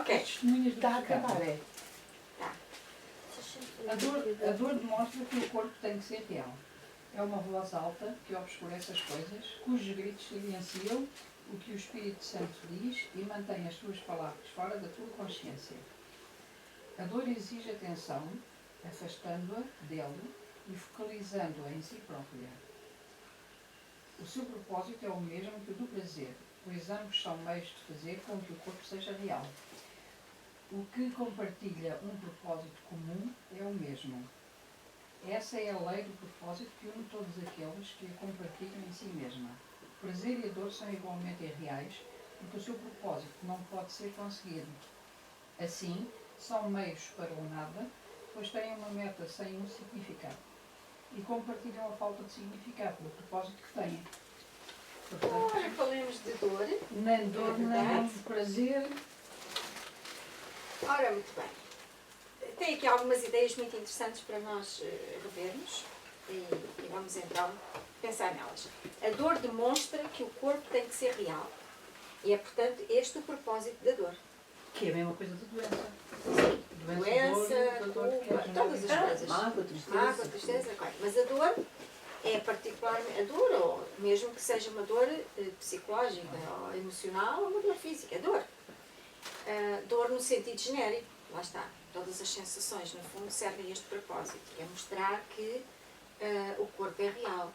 Ok. Testemunhas do Está a pecado. acabar, é? Tá. A dor demonstra que o corpo tem que ser real. É uma voz alta que obscurece as coisas, cujos gritos silenciam o que o Espírito Santo diz e mantém as tuas palavras fora da tua consciência. A dor exige atenção, afastando-a dele e focalizando-a em si própria. O seu propósito é o mesmo que o do prazer, pois ambos são meios de fazer com que o corpo seja real. O que compartilha um propósito comum é o mesmo. Essa é a lei do propósito que une todos aqueles que a compartilham em si mesma. O prazer e a dor são igualmente irreais, porque o seu propósito não pode ser conseguido. Assim, são meios para o nada, pois têm uma meta sem um significado. E compartilham a falta de significado do propósito que têm. Portanto, Ora, falemos de dor. nem dor, nem prazer. Ora, muito bem. Tem aqui algumas ideias muito interessantes para nós revermos e vamos então pensar nelas. A dor demonstra que o corpo tem que ser real. E é, portanto, este o propósito da dor. Que é a mesma coisa da doença. Sim. Doença, dor, culpa, todas as coisas. Mágoa, tristeza. Mágoa, tristeza, claro. Mas a dor é particularmente, a dor, ou mesmo que seja uma dor psicológica, ou emocional, ou uma dor física, é dor. Dor no sentido genérico, lá está. Todas as sensações, no fundo, servem a este propósito. É mostrar que o corpo é real.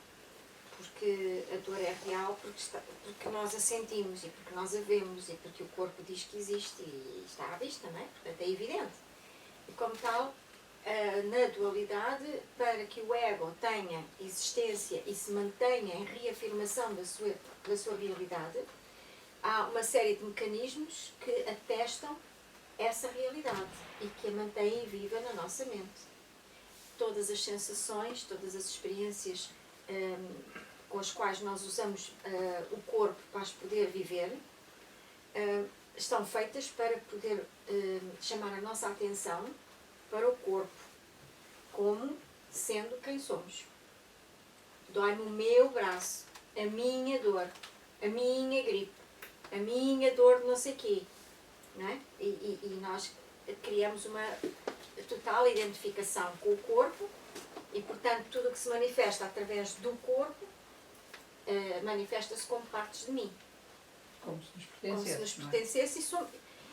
Porque a dor é real porque nós a sentimos e porque nós a vemos e porque o corpo diz que existe e está à vista, não é? Portanto, é evidente. E como tal, na dualidade, para que o ego tenha existência e se mantenha em reafirmação da sua realidade, há uma série de mecanismos que atestam essa realidade e que a mantêm viva na nossa mente. Todas as sensações, todas as experiências com as quais nós usamos o corpo para as poder viver, estão feitas para poder chamar a nossa atenção para o corpo, como sendo quem somos. Dói-me o meu braço, a minha dor, a minha gripe, a minha dor de não sei quê. Não é? E nós criamos uma total identificação com o corpo e, portanto, tudo o que se manifesta através do corpo manifesta-se como partes de mim. Como se nos pertencesse. Como se nos pertencesse,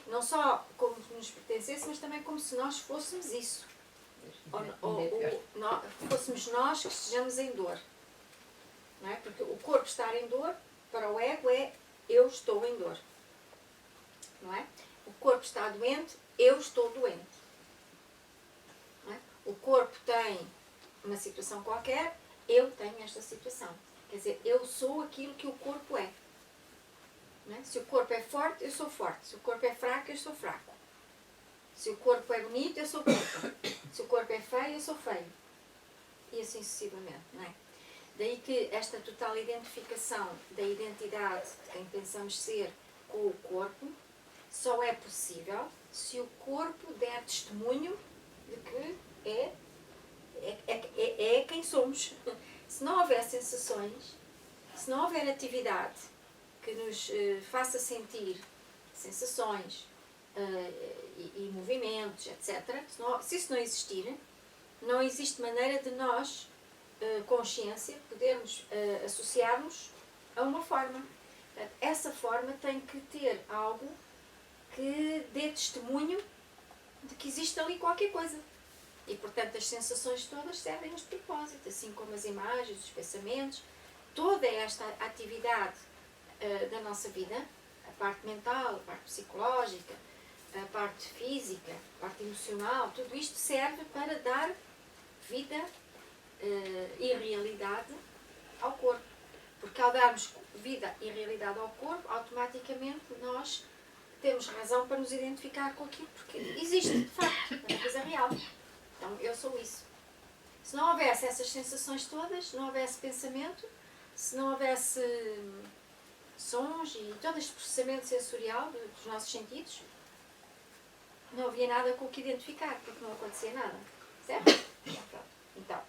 não só como se nos pertencesse, mas também como se nós fôssemos isso. Ou fôssemos nós que estejamos em dor. Não é? Porque o corpo estar em dor, para o ego, é eu estou em dor. Não é? O corpo está doente, eu estou doente. Não é? O corpo tem uma situação qualquer, eu tenho esta situação. Quer dizer, eu sou aquilo que o corpo é. Não é? Se o corpo é forte, eu sou forte. Se o corpo é fraco, eu sou fraco. Se o corpo é bonito, eu sou bonita. Se o corpo é feio, eu sou feio. E assim sucessivamente, não é? Daí que esta total identificação da identidade de quem pensamos ser com o corpo só é possível se o corpo der testemunho de que é quem somos. Se não houver sensações, se não houver atividade que nos faça sentir sensações e movimentos, etc., se isso não existir, não existe maneira de nós, consciência, podermos associarmos a uma forma. Portanto, essa forma tem que ter algo que dê testemunho de que existe ali qualquer coisa. E, portanto, as sensações todas servem a este propósito, assim como as imagens, os pensamentos, toda esta atividade da nossa vida, a parte mental, a parte psicológica, a parte física, a parte emocional, tudo isto serve para dar vida e realidade ao corpo. Porque ao darmos vida e realidade ao corpo, automaticamente nós temos razão para nos identificar com aquilo, porque existe, de facto, é uma coisa real. Então, eu sou isso. Se não houvesse essas sensações todas, se não houvesse pensamento, se não houvesse sons e todo este processamento sensorial dos nossos sentidos, não havia nada com o que identificar, porque não acontecia nada. Certo? Então,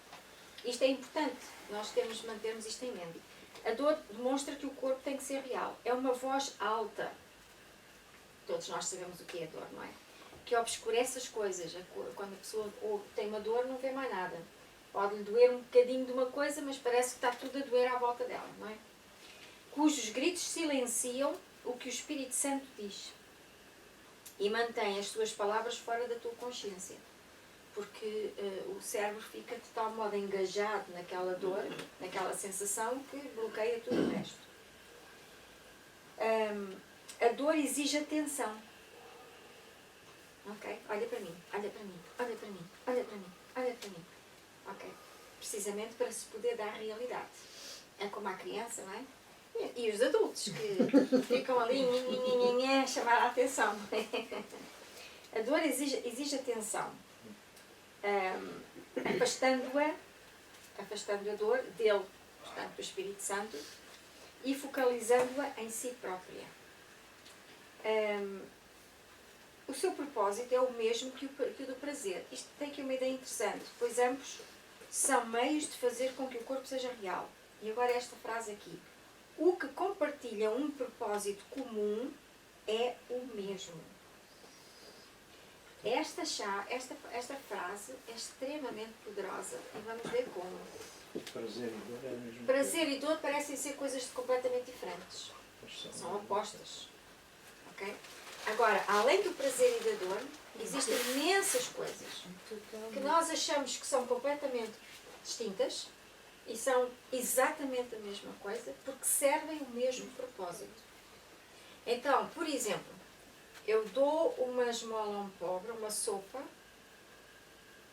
isto é importante, nós temos de mantermos isto em mente. A dor demonstra que o corpo tem que ser real. É uma voz alta. todos nós sabemos o que é dor, não é? Que obscurece as coisas. Quando a pessoa tem uma dor, não vê mais nada. Pode-lhe doer um bocadinho de uma coisa, mas parece que está tudo a doer à volta dela, não é? Cujos gritos silenciam o que o Espírito Santo diz e mantém as suas palavras fora da tua consciência. Porque o cérebro fica de tal modo engajado naquela dor, naquela sensação, que bloqueia tudo o resto. A dor exige atenção. Ok? Olha para mim, olha para mim, olha para mim, olha para mim, olha para mim. Ok? Precisamente para se poder dar realidade. É como a criança, não é? E os adultos que ficam ali a chamar a atenção. A dor exige atenção. Afastando a dor dele, portanto, do Espírito Santo, e focalizando-a em si própria. O seu propósito é o mesmo que o do prazer. Isto tem aqui uma ideia interessante, pois ambos são meios de fazer com que o corpo seja real. E agora esta frase aqui. O que compartilha um propósito comum é o mesmo. Esta frase é extremamente poderosa e vamos ver como. Prazer e dor é a mesma Prazer e dor parecem ser coisas completamente diferentes. coisa. São opostas. Ok? Agora, além do prazer e da dor, existem imensas coisas que nós achamos que são completamente distintas e são exatamente a mesma coisa porque servem o mesmo propósito. Então, por exemplo, eu dou uma esmola a um pobre, uma sopa,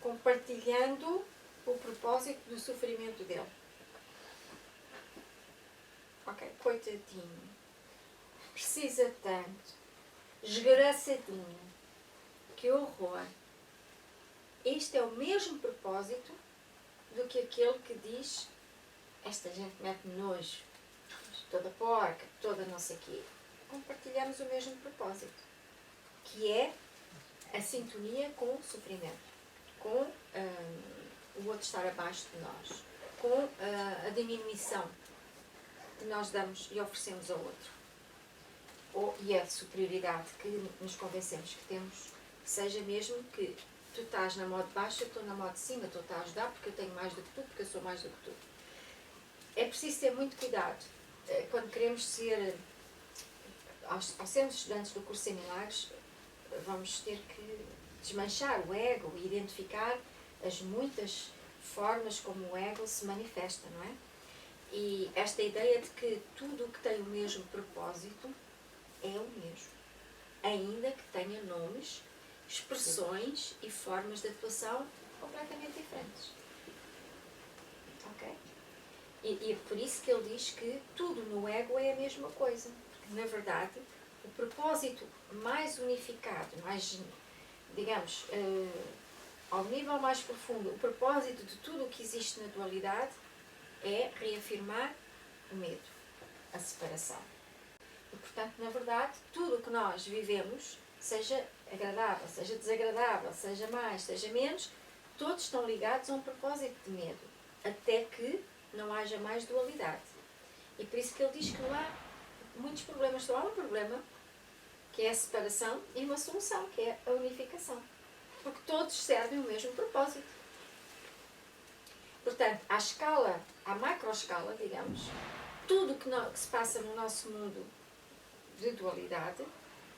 compartilhando o propósito do sofrimento dele. Ok, coitadinho. Precisa tanto. Esgraçadinho. Que horror. Este é o mesmo propósito do que aquele que diz esta gente mete nojo, toda porca, toda não sei o quê. Compartilhamos o mesmo propósito, que é a sintonia com o sofrimento, com o outro estar abaixo de nós, com a diminuição que nós damos e oferecemos ao outro. E a superioridade que nos convencemos que temos, seja mesmo que tu estás na modo baixa, eu estou na modo de cima, tu estás a ajudar porque eu tenho mais do que tu, porque eu sou mais do que tu. É preciso ter muito cuidado quando queremos ser, ao sermos estudantes do curso em Milagres, vamos ter que desmanchar o ego e identificar as muitas formas como o ego se manifesta, não é? E esta ideia de que tudo o que tem o mesmo propósito é o mesmo, ainda que tenha nomes, expressões e formas de atuação completamente diferentes. Ok? E por isso que ele diz que tudo no ego é a mesma coisa, porque na verdade o propósito mais unificado, mais, digamos, ao nível mais profundo, o propósito de tudo o que existe na dualidade é reafirmar o medo, a separação. E, portanto, na verdade, tudo o que nós vivemos, seja agradável, seja desagradável, seja mais, seja menos, todos estão ligados a um propósito de medo, até que não haja mais dualidade. E por isso que ele diz que não há muitos problemas, só há um problema, que é a separação, e uma solução, que é a unificação. Porque todos servem o mesmo propósito. Portanto, à macroescala, digamos, tudo o que se passa no nosso mundo de dualidade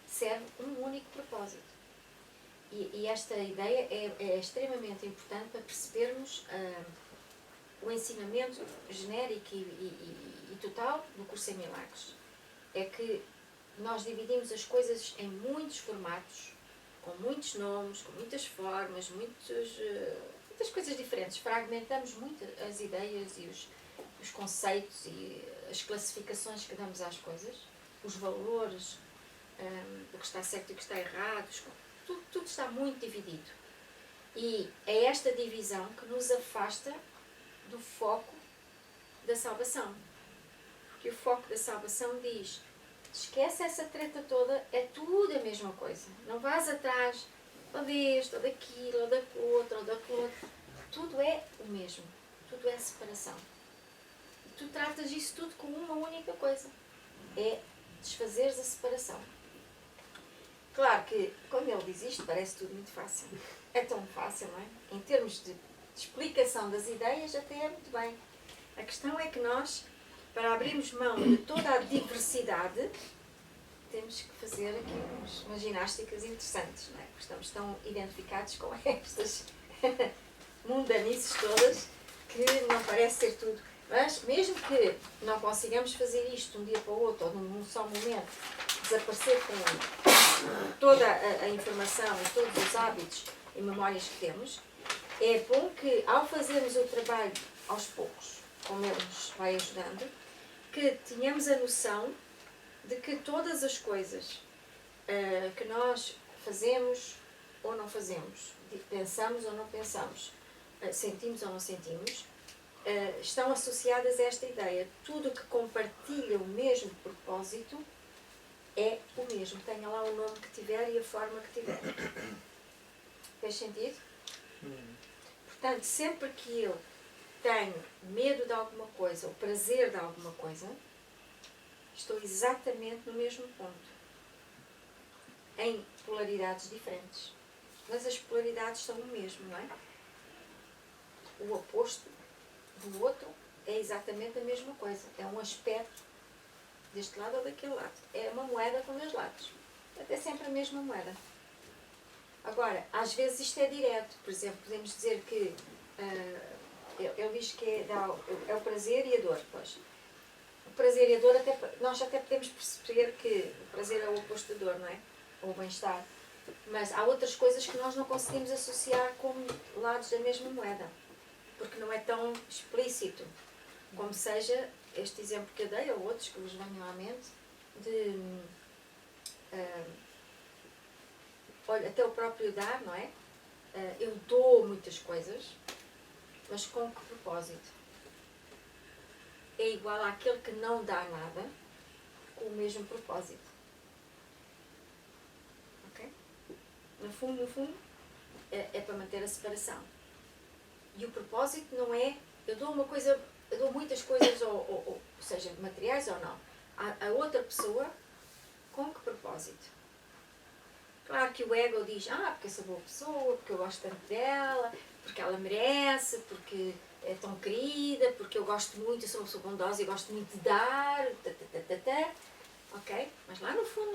serve um único propósito. E esta ideia é extremamente importante para percebermos o ensinamento genérico e total do curso em Milagres. É que nós dividimos as coisas em muitos formatos, com muitos nomes, com muitas formas, muitas coisas diferentes. Fragmentamos muito as ideias e os conceitos e as classificações que damos às coisas, os valores, do que está certo e o que está errado, tudo está muito dividido. E é esta divisão que nos afasta do foco da salvação. Porque o foco da salvação diz: esquece essa treta toda, é tudo a mesma coisa. Não vás atrás, ou deste, ou daquilo, ou daquilo outro, ou daquilo outro. Tudo é o mesmo. Tudo é separação. E tu tratas isso tudo como uma única coisa. É desfazeres a separação. Claro que quando ele diz isto parece tudo muito fácil. É tão fácil, não é? Em termos de explicação das ideias até é muito bem. A questão é que nós, para abrirmos mão de toda a diversidade, temos que fazer aqui umas ginásticas interessantes, não é? Porque estamos tão identificados com estas mundanices todas que não parece ser tudo. Mas mesmo que não consigamos fazer isto de um dia para o outro, ou num só momento, desaparecer com toda a informação e todos os hábitos e memórias que temos, é bom que ao fazermos o trabalho aos poucos, como ele nos vai ajudando, que tenhamos a noção de que todas as coisas que nós fazemos ou não fazemos, pensamos ou não pensamos, sentimos ou não sentimos, estão associadas a esta ideia. Tudo que compartilha o mesmo propósito é o mesmo, tenha lá o nome que tiver e a forma que tiver. Fez sentido? Portanto, sempre que eu tenho medo de alguma coisa ou prazer de alguma coisa, estou exatamente no mesmo ponto, em polaridades diferentes. Mas as polaridades são o mesmo, não é? O oposto do outro é exatamente a mesma coisa. É um aspecto deste lado ou daquele lado. É uma moeda com dois lados. É sempre a mesma moeda. Agora, às vezes isto é direto. Por exemplo, podemos dizer que ele diz que é o prazer e a dor. Pois. O prazer e a dor, nós até podemos perceber que o prazer é o oposto da dor, não é? Ou o bem-estar. Mas há outras coisas que nós não conseguimos associar como lados da mesma moeda. Porque não é tão explícito. Como seja este exemplo que eu dei, ou outros que vos venham à mente, de olha, até o próprio dar, não é? Eu dou muitas coisas, mas com que propósito? É igual àquele que não dá nada, com o mesmo propósito. Ok? No fundo, é para manter a separação. E o propósito não é, eu dou muitas coisas, ou seja, materiais ou não, a outra pessoa, com que propósito? Claro que o ego diz, porque eu sou boa pessoa, porque eu gosto tanto dela, porque ela merece, porque é tão querida, porque eu gosto muito, eu sou uma pessoa bondosa e gosto muito de dar, ok? Mas lá no fundo,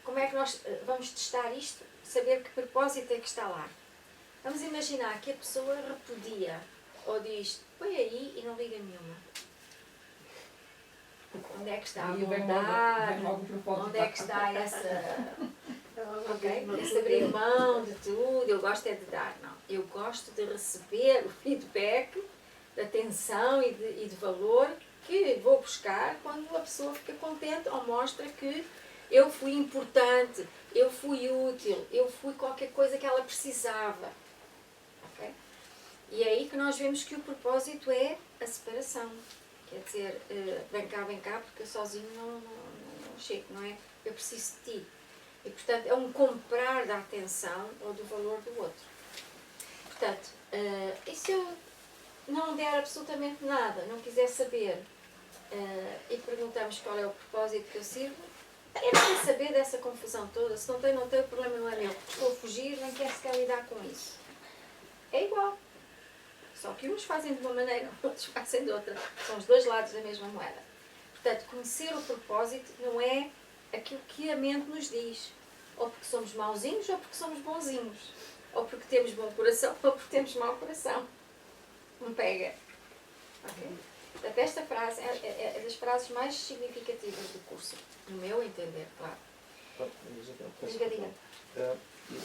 como é que nós vamos testar isto? Saber que propósito é que está lá. Vamos imaginar que a pessoa repudia, ou diz, põe aí e não liga nenhuma. Onde é que está a bondade? Onde é que está essa... esse abrir mão de tudo? Eu gosto é de dar. Não. Eu gosto de receber o feedback de atenção e de valor que vou buscar quando a pessoa fica contente ou mostra que eu fui importante, eu fui útil, eu fui qualquer coisa que ela precisava. Okay? E é aí que nós vemos que o propósito é a separação. Quer dizer, vem cá, porque eu sozinho não chego, não é? Eu preciso de ti. E, portanto, é um comprar da atenção ou do valor do outro. Portanto, e se eu não der absolutamente nada, não quiser saber, e perguntamos qual é o propósito que eu sirvo, eu não quero saber dessa confusão toda. Se não tem, o problema não é meu. Estou a fugir, nem quero sequer lidar com isso. É igual. Só que uns fazem de uma maneira, outros fazem de outra. São os dois lados da mesma moeda. Portanto, conhecer o propósito não é aquilo que a mente nos diz. Ou porque somos mauzinhos, ou porque somos bonzinhos. Ou porque temos bom coração, ou porque temos mau coração. Não pega. Okay? Portanto, esta frase é das frases mais significativas do curso. No meu entender, claro. Diga.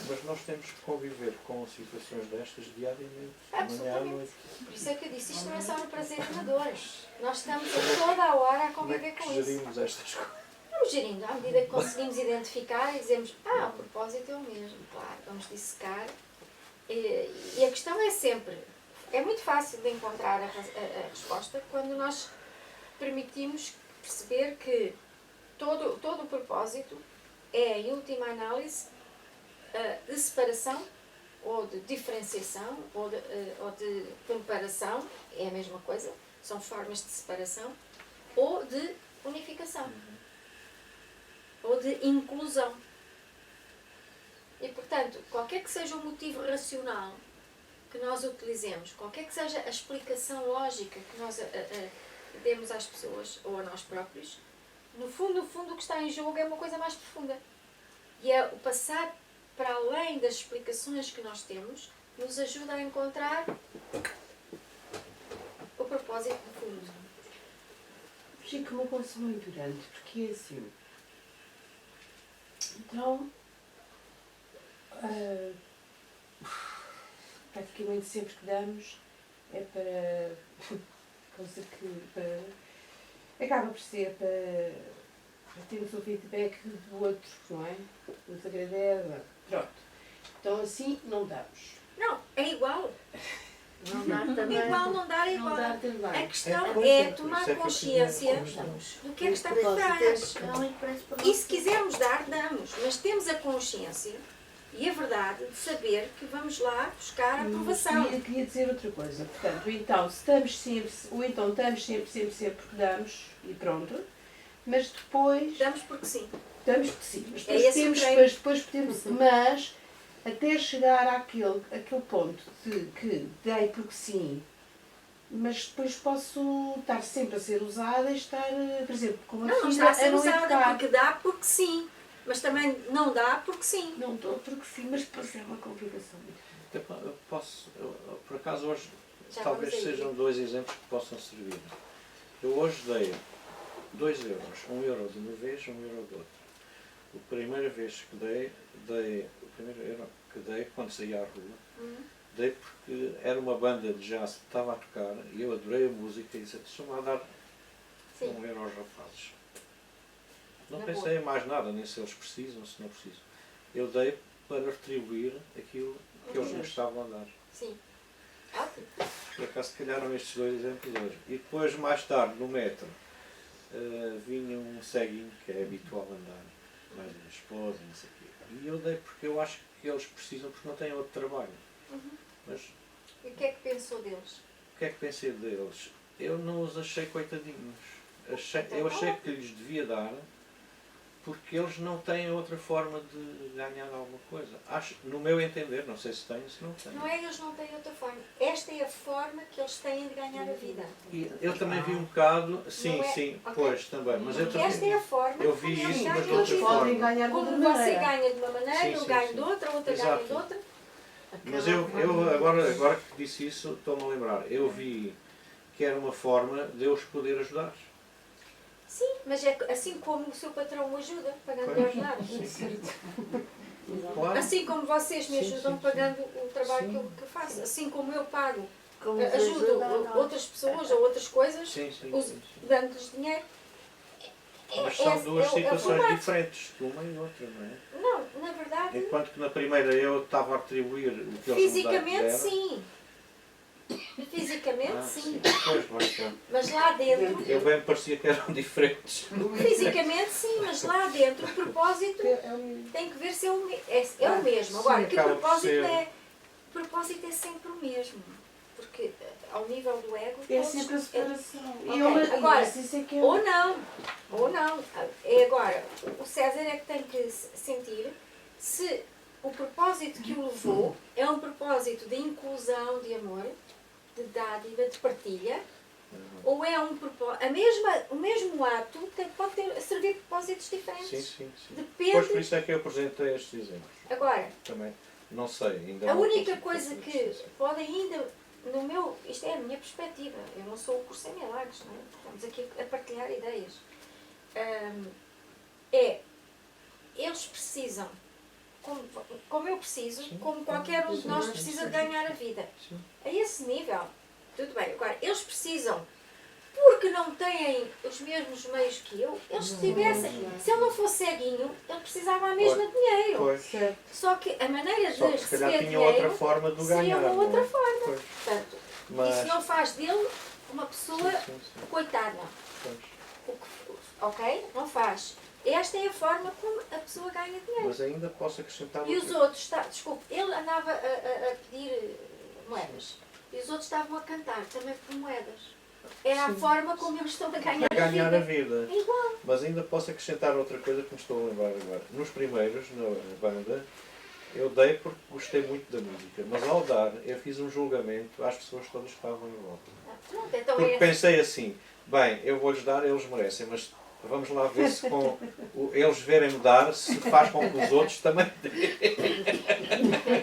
Mas nós temos que conviver com situações destas diariamente, de manhã à noite. Por isso é que eu disse, isto não é só no prazer e na dor. Nós estamos a toda a hora a conviver com isso. Como é que gerimos estas coisas? Vamos gerindo, à medida que conseguimos identificar e dizemos, o propósito é o mesmo, claro, vamos dissecar. E a questão é sempre, é muito fácil de encontrar a resposta quando nós permitimos perceber que todo o propósito é, em última análise, de separação, ou de diferenciação, ou de comparação, é a mesma coisa, são formas de separação, ou de unificação. ou de inclusão. E, portanto, qualquer que seja o motivo racional que nós utilizemos, qualquer que seja a explicação lógica que nós demos às pessoas ou a nós próprios, no fundo, o que está em jogo é uma coisa mais profunda. E é o passar para além das explicações que nós temos, nos ajuda a encontrar o propósito de fundo. Chico, uma coisa muito grande, porque é assim. Então, praticamente sempre que damos é para coisa que acaba por ser para termos o feedback do outro, não é? Nos agradece, pronto. Então assim não damos. Não, é igual. Não dar também. Igual, não dar, é Não igual. dar também. A questão Pois é é, tomar isso é que eu consciência tinha do que é que está por trás. E E se quisermos dar, damos. Mas temos a consciência e a verdade de saber que vamos lá buscar a aprovação. Eu queria dizer outra coisa. Portanto, então, se estamos sempre, ou então estamos sempre porque damos e pronto, mas depois Damos porque sim. damos que sim, mas É depois, esse o podemos, treino. depois podemos, mas até chegar àquele ponto de que dei porque sim, mas depois posso estar sempre a ser usada e estar, por exemplo, com uma Não, não filha está a ser a não usada educar. porque dá porque sim. Mas também não dá porque sim. Não estou porque sim, mas depois é uma complicação muito grande. Por acaso hoje Já talvez vamos aí. sejam 2 exemplos que possam servir. Eu hoje dei 2 euros, 1 euro de uma vez, 1 euro de outra. A primeira vez que o primeiro euro que dei quando saí à rua, dei porque era uma banda de jazz que estava a tocar e eu adorei a música e disse, deixa-me lá dar Sim. 1 euro aos rapazes. Não Na pensei em mais nada, nem se eles precisam, se não precisam. Eu dei para retribuir aquilo que eles me estavam a dar. Sim. Ótimo. Por acaso calharam estes 2 exemplos hoje. E depois, mais tarde, no metro, vinha um ceguinho, que é habitual andar, mais a minha esposa, não sei o quê. E eu dei porque eu acho que eles precisam, porque não têm outro trabalho. Mas E o que é que pensou deles? o que é que pensei deles? Eu não os achei coitadinhos. Eu achei que lhes devia dar, porque eles não têm outra forma de ganhar alguma coisa. Acho, no meu entender, não sei se têm, se não têm. Não é que eles não têm outra forma. Esta é a forma que eles têm de ganhar a vida. E eu também vi um bocado, sim, Não é? sim, Ok. pois também, mas eu Porque esta é também a forma eu vi como eles isso, ganham mas de a outra vida. Podem forma. ganhar de Como outra você maneira. ganha de uma maneira, Sim, eu sim, ganho sim. de outra, outra Exato. ganha de outra. Mas eu agora que disse isso, estou-me a lembrar, eu vi que era uma forma de eu os poder ajudar. Sim, mas é assim como o seu patrão o ajuda, pagando Pois. ordenados. Claro. Assim como vocês me Sim, ajudam sim, sim. pagando o trabalho Sim. que eu faço. Assim como eu pago, Como nos ajudo ajuda a nós. outras pessoas ou outras coisas, Sim, sim, os- sim, sim. dando-lhes dinheiro. Mas são duas é o situações formato. diferentes, de uma e outra, não é? Não, na verdade, Enquanto que na primeira eu estava a retribuir o que eles me fisicamente deram. sim. Fisicamente sim. Pois, lá está. Mas lá dentro, Eu bem me parecia que eram diferentes. fisicamente sim, mas lá dentro o propósito tem que ver se é o mesmo. Agora, sim, que acaba por propósito ser. é? O propósito é sempre o mesmo. Porque ao nível do ego, É todos- sempre a separação. Ok, E eu, agora, mas isso é que é ou não. É agora, o César é que tem que sentir se o propósito que o levou é um propósito de inclusão, de amor, de dádiva, de partilha, ou é um propósito. O mesmo ato pode servir propósitos diferentes. Sim, sim, sim. Depende. Pois por isso é que eu apresentei estes exemplos. Agora, Também não sei, ainda a não única consigo coisa fazer que distinção. pode ainda, no meu, isto é a minha perspectiva, eu não sou o curso em milagres, não é? Estamos aqui a partilhar ideias. Eles precisam, como eu preciso, Sim. como qualquer um de nós Sim, precisa sim, de ganhar a vida. Sim. A esse nível, tudo bem. Agora, eles precisam, porque não têm os mesmos meios que eu, eles tivessem. Se ele não fosse ceguinho, ele precisava a mesma dinheiro. Pois. certo. Só que a maneira de Só que se calhar receber tinha outra dinheiro forma de o seria ganhar. uma não é? outra forma. Pois. Portanto, Mas. isso não faz dele uma pessoa Sim, sim, sim. coitada. Pois. Ok? Não faz. Esta é a forma como a pessoa ganha dinheiro. Mas ainda posso acrescentar E os outra. outros, desculpe, ele andava a pedir moedas. E os outros estavam a cantar também por moedas. é a forma como eles estão a ganhar, A ganhar a vida. vida. É igual. Mas ainda posso acrescentar outra coisa que me estou a lembrar agora. Nos primeiros, na banda, eu dei porque gostei muito da música. Mas ao dar, eu fiz um julgamento às pessoas todas que estavam em volta. Pronto, então Porque é pensei assim, bem, eu vou-lhes dar, eles merecem, mas vamos lá ver se com eles verem-me dar, se faz com que os outros também deem.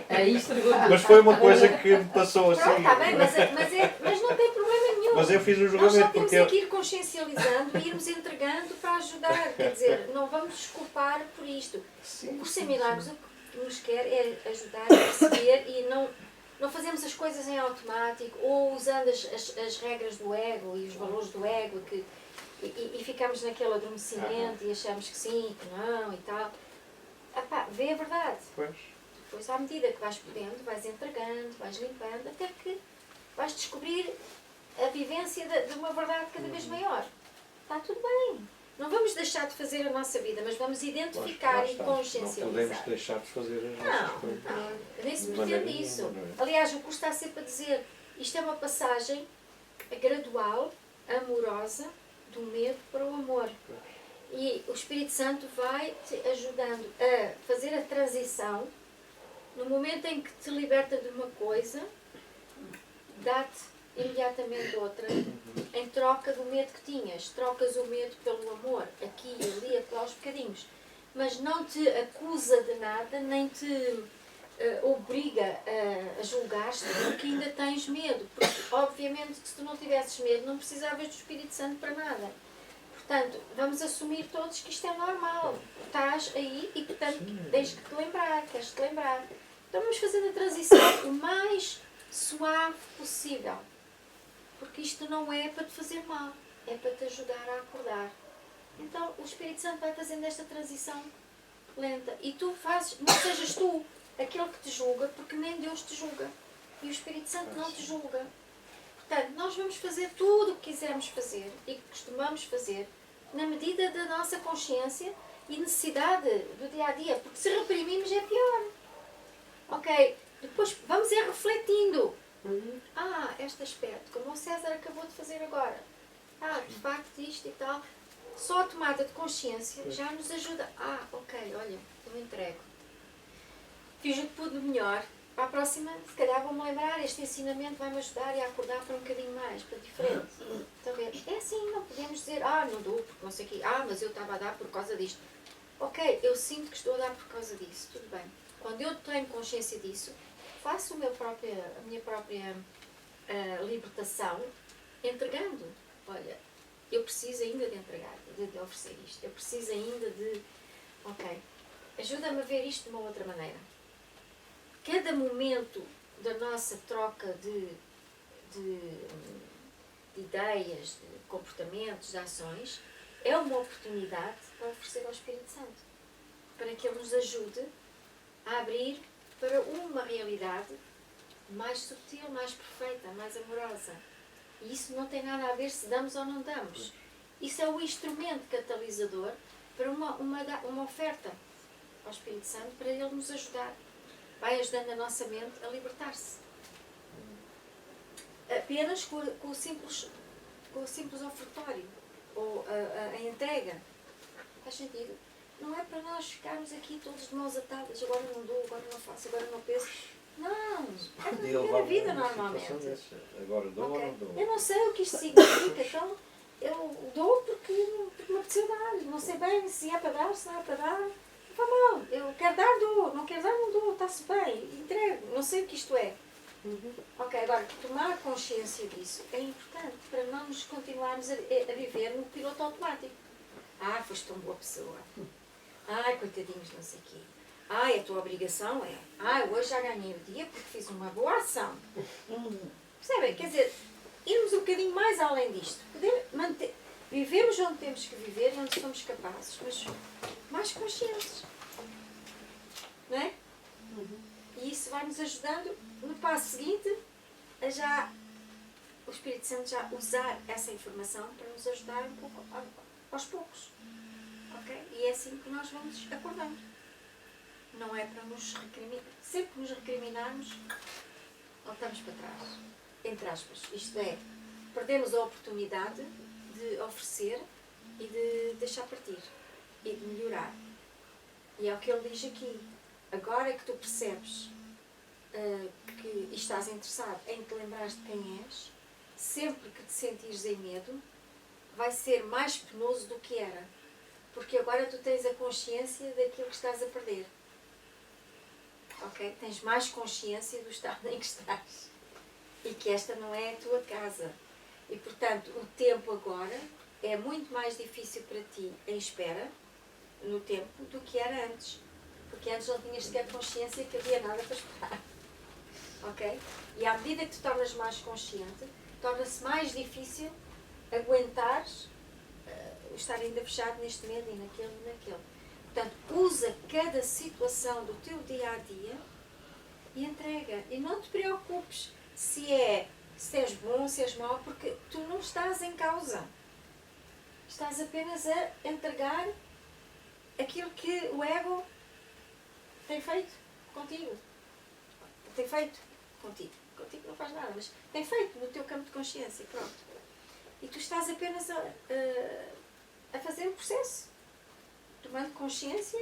Aí estragou. Mas foi uma coisa que me passou assim. Pronto, está bem, mas não tem problema nenhum. Mas eu fiz um Nós só julgamento temos porque é que ir consciencializando e irmos entregando para ajudar. Quer dizer, não vamos desculpar por isto. O curso em milagres o que nos quer é ajudar a perceber e não fazemos as coisas em automático ou usando as regras do ego e os valores do ego e ficamos naquele adormecimento e achamos que sim, que não e tal. Epá, vê a verdade. Pois. Depois, à medida que vais podendo, vais entregando, vais limpando, até que vais descobrir a vivência de uma verdade cada vez maior. Está tudo bem. Não vamos deixar de fazer a nossa vida, mas vamos identificar e Não consciencializar. podemos deixar de fazer as nossas coisas. Não, nem se De maneira pretende isso. nenhuma, não é? Aliás, o curso está sempre a dizer, isto é uma passagem gradual, amorosa, do medo para o amor. E o Espírito Santo vai te ajudando a fazer a transição. No momento em que te liberta de uma coisa, dá-te imediatamente outra, em troca do medo que tinhas. Trocas o medo pelo amor, aqui e ali, aos bocadinhos. Mas não te acusa de nada, nem te obriga a julgar-te porque ainda tens medo. Porque, obviamente, que se tu não tivesses medo, não precisavas do Espírito Santo para nada. Portanto, vamos assumir todos que isto é normal. Estás aí e, portanto, tens que te lembrar, queres-te lembrar. Então vamos fazer a transição o mais suave possível. Porque isto não é para te fazer mal, é para te ajudar a acordar. Então o Espírito Santo vai fazendo esta transição lenta. E tu fazes, não sejas tu aquele que te julga, porque nem Deus te julga. E o Espírito Santo não te julga. Portanto, nós vamos fazer tudo o que quisermos fazer e que costumamos fazer na medida da nossa consciência e necessidade do dia a dia. Porque se reprimimos é pior. Ok? Depois vamos refletindo. Este aspecto, como o César acabou de fazer agora. De facto isto e tal. Só a tomada de consciência já nos ajuda. Ok, olha, eu entrego. Fiz o que pude melhor. Para a próxima, se calhar vou-me lembrar, este ensinamento vai-me ajudar a acordar para um bocadinho mais, para diferente. Então, é assim, não podemos dizer, não dou porque não sei o quê, mas eu estava a dar por causa disto. Ok, eu sinto que estou a dar por causa disso, tudo bem. Quando eu tenho consciência disso, faço a minha própria libertação, entregando. Olha, eu preciso ainda de entregar, de oferecer isto. Eu preciso ainda de... Ok, ajuda-me a ver isto de uma outra maneira. Cada momento da nossa troca de ideias, de comportamentos, de ações, é uma oportunidade para oferecer ao Espírito Santo. Para que Ele nos ajude a abrir para uma realidade mais sutil, mais perfeita, mais amorosa. E isso não tem nada a ver se damos ou não damos. Isso é o instrumento catalisador para uma oferta ao Espírito Santo para Ele nos ajudar. Vai ajudando a nossa mente a libertar-se. Apenas com o simples ofertório, ou a entrega. Faz sentido? Não é para nós ficarmos aqui todos de mãos atadas, agora não dou, agora não faço, agora não penso. Não, é para viver a vida normalmente. Agora dou ou não dou? Eu não sei o que isto significa, então eu dou porque me apeteceu dar. Não sei bem se é para dar, se não é para dar. Não faz mal, eu quero dar, dou, não quero dar, não dou, está-se bem, entrego, não sei o que isto é. Ok, agora, tomar consciência disso é importante para não nos continuarmos a viver no piloto automático. Foste tão boa pessoa. Coitadinhos, não sei o quê. A tua obrigação é. Hoje já ganhei o dia porque fiz uma boa ação. Percebem? Quer dizer, irmos um bocadinho mais além disto. Vivemos onde temos que viver e onde somos capazes, mas mais conscientes. Não é? E isso vai nos ajudando no passo seguinte o Espírito Santo já usar essa informação para nos ajudar um pouco aos poucos. Ok? E é assim que nós vamos acordando. Não é para nos recriminar. Sempre que nos recriminarmos, voltamos para trás. Entre aspas. Isto é, perdemos a oportunidade de oferecer e de deixar partir e de melhorar. E é o que ele diz aqui. Agora que tu percebes e estás interessado em te lembrares de quem és, sempre que te sentires em medo, vai ser mais penoso do que era. Porque agora tu tens a consciência daquilo que estás a perder. Ok? Tens mais consciência do estado em que estás. E que esta não é a tua casa. E, portanto, o tempo agora é muito mais difícil para ti em espera, no tempo, do que era antes. Porque antes não tinhas sequer consciência que havia nada para esperar. Ok? E à medida que te tornas mais consciente, torna-se mais difícil aguentares estar ainda fechado neste medo e naquele. Portanto, usa cada situação do teu dia-a-dia e entrega. E não te preocupes se és bom, se és mau, porque tu não estás em causa. Estás apenas a entregar aquilo que o ego tem feito contigo. Tem feito contigo. Contigo não faz nada, mas tem feito no teu campo de consciência. Pronto. E tu estás apenas a fazer o processo. Tomando consciência,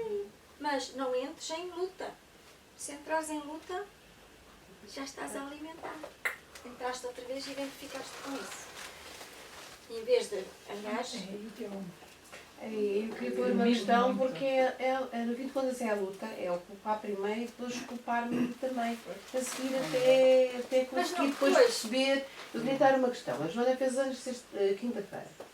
mas não entres em luta. Se entrares em luta, já estás a alimentar. Entraste outra vez e identificaste com isso. Em vez de, aliás... Eu queria pôr uma questão, porque no fim de contas é a luta, é o culpar primeiro e depois culpar-me também. A seguir até conseguir depois perceber. Eu queria dar uma questão. A Joana fez anos quinta-feira.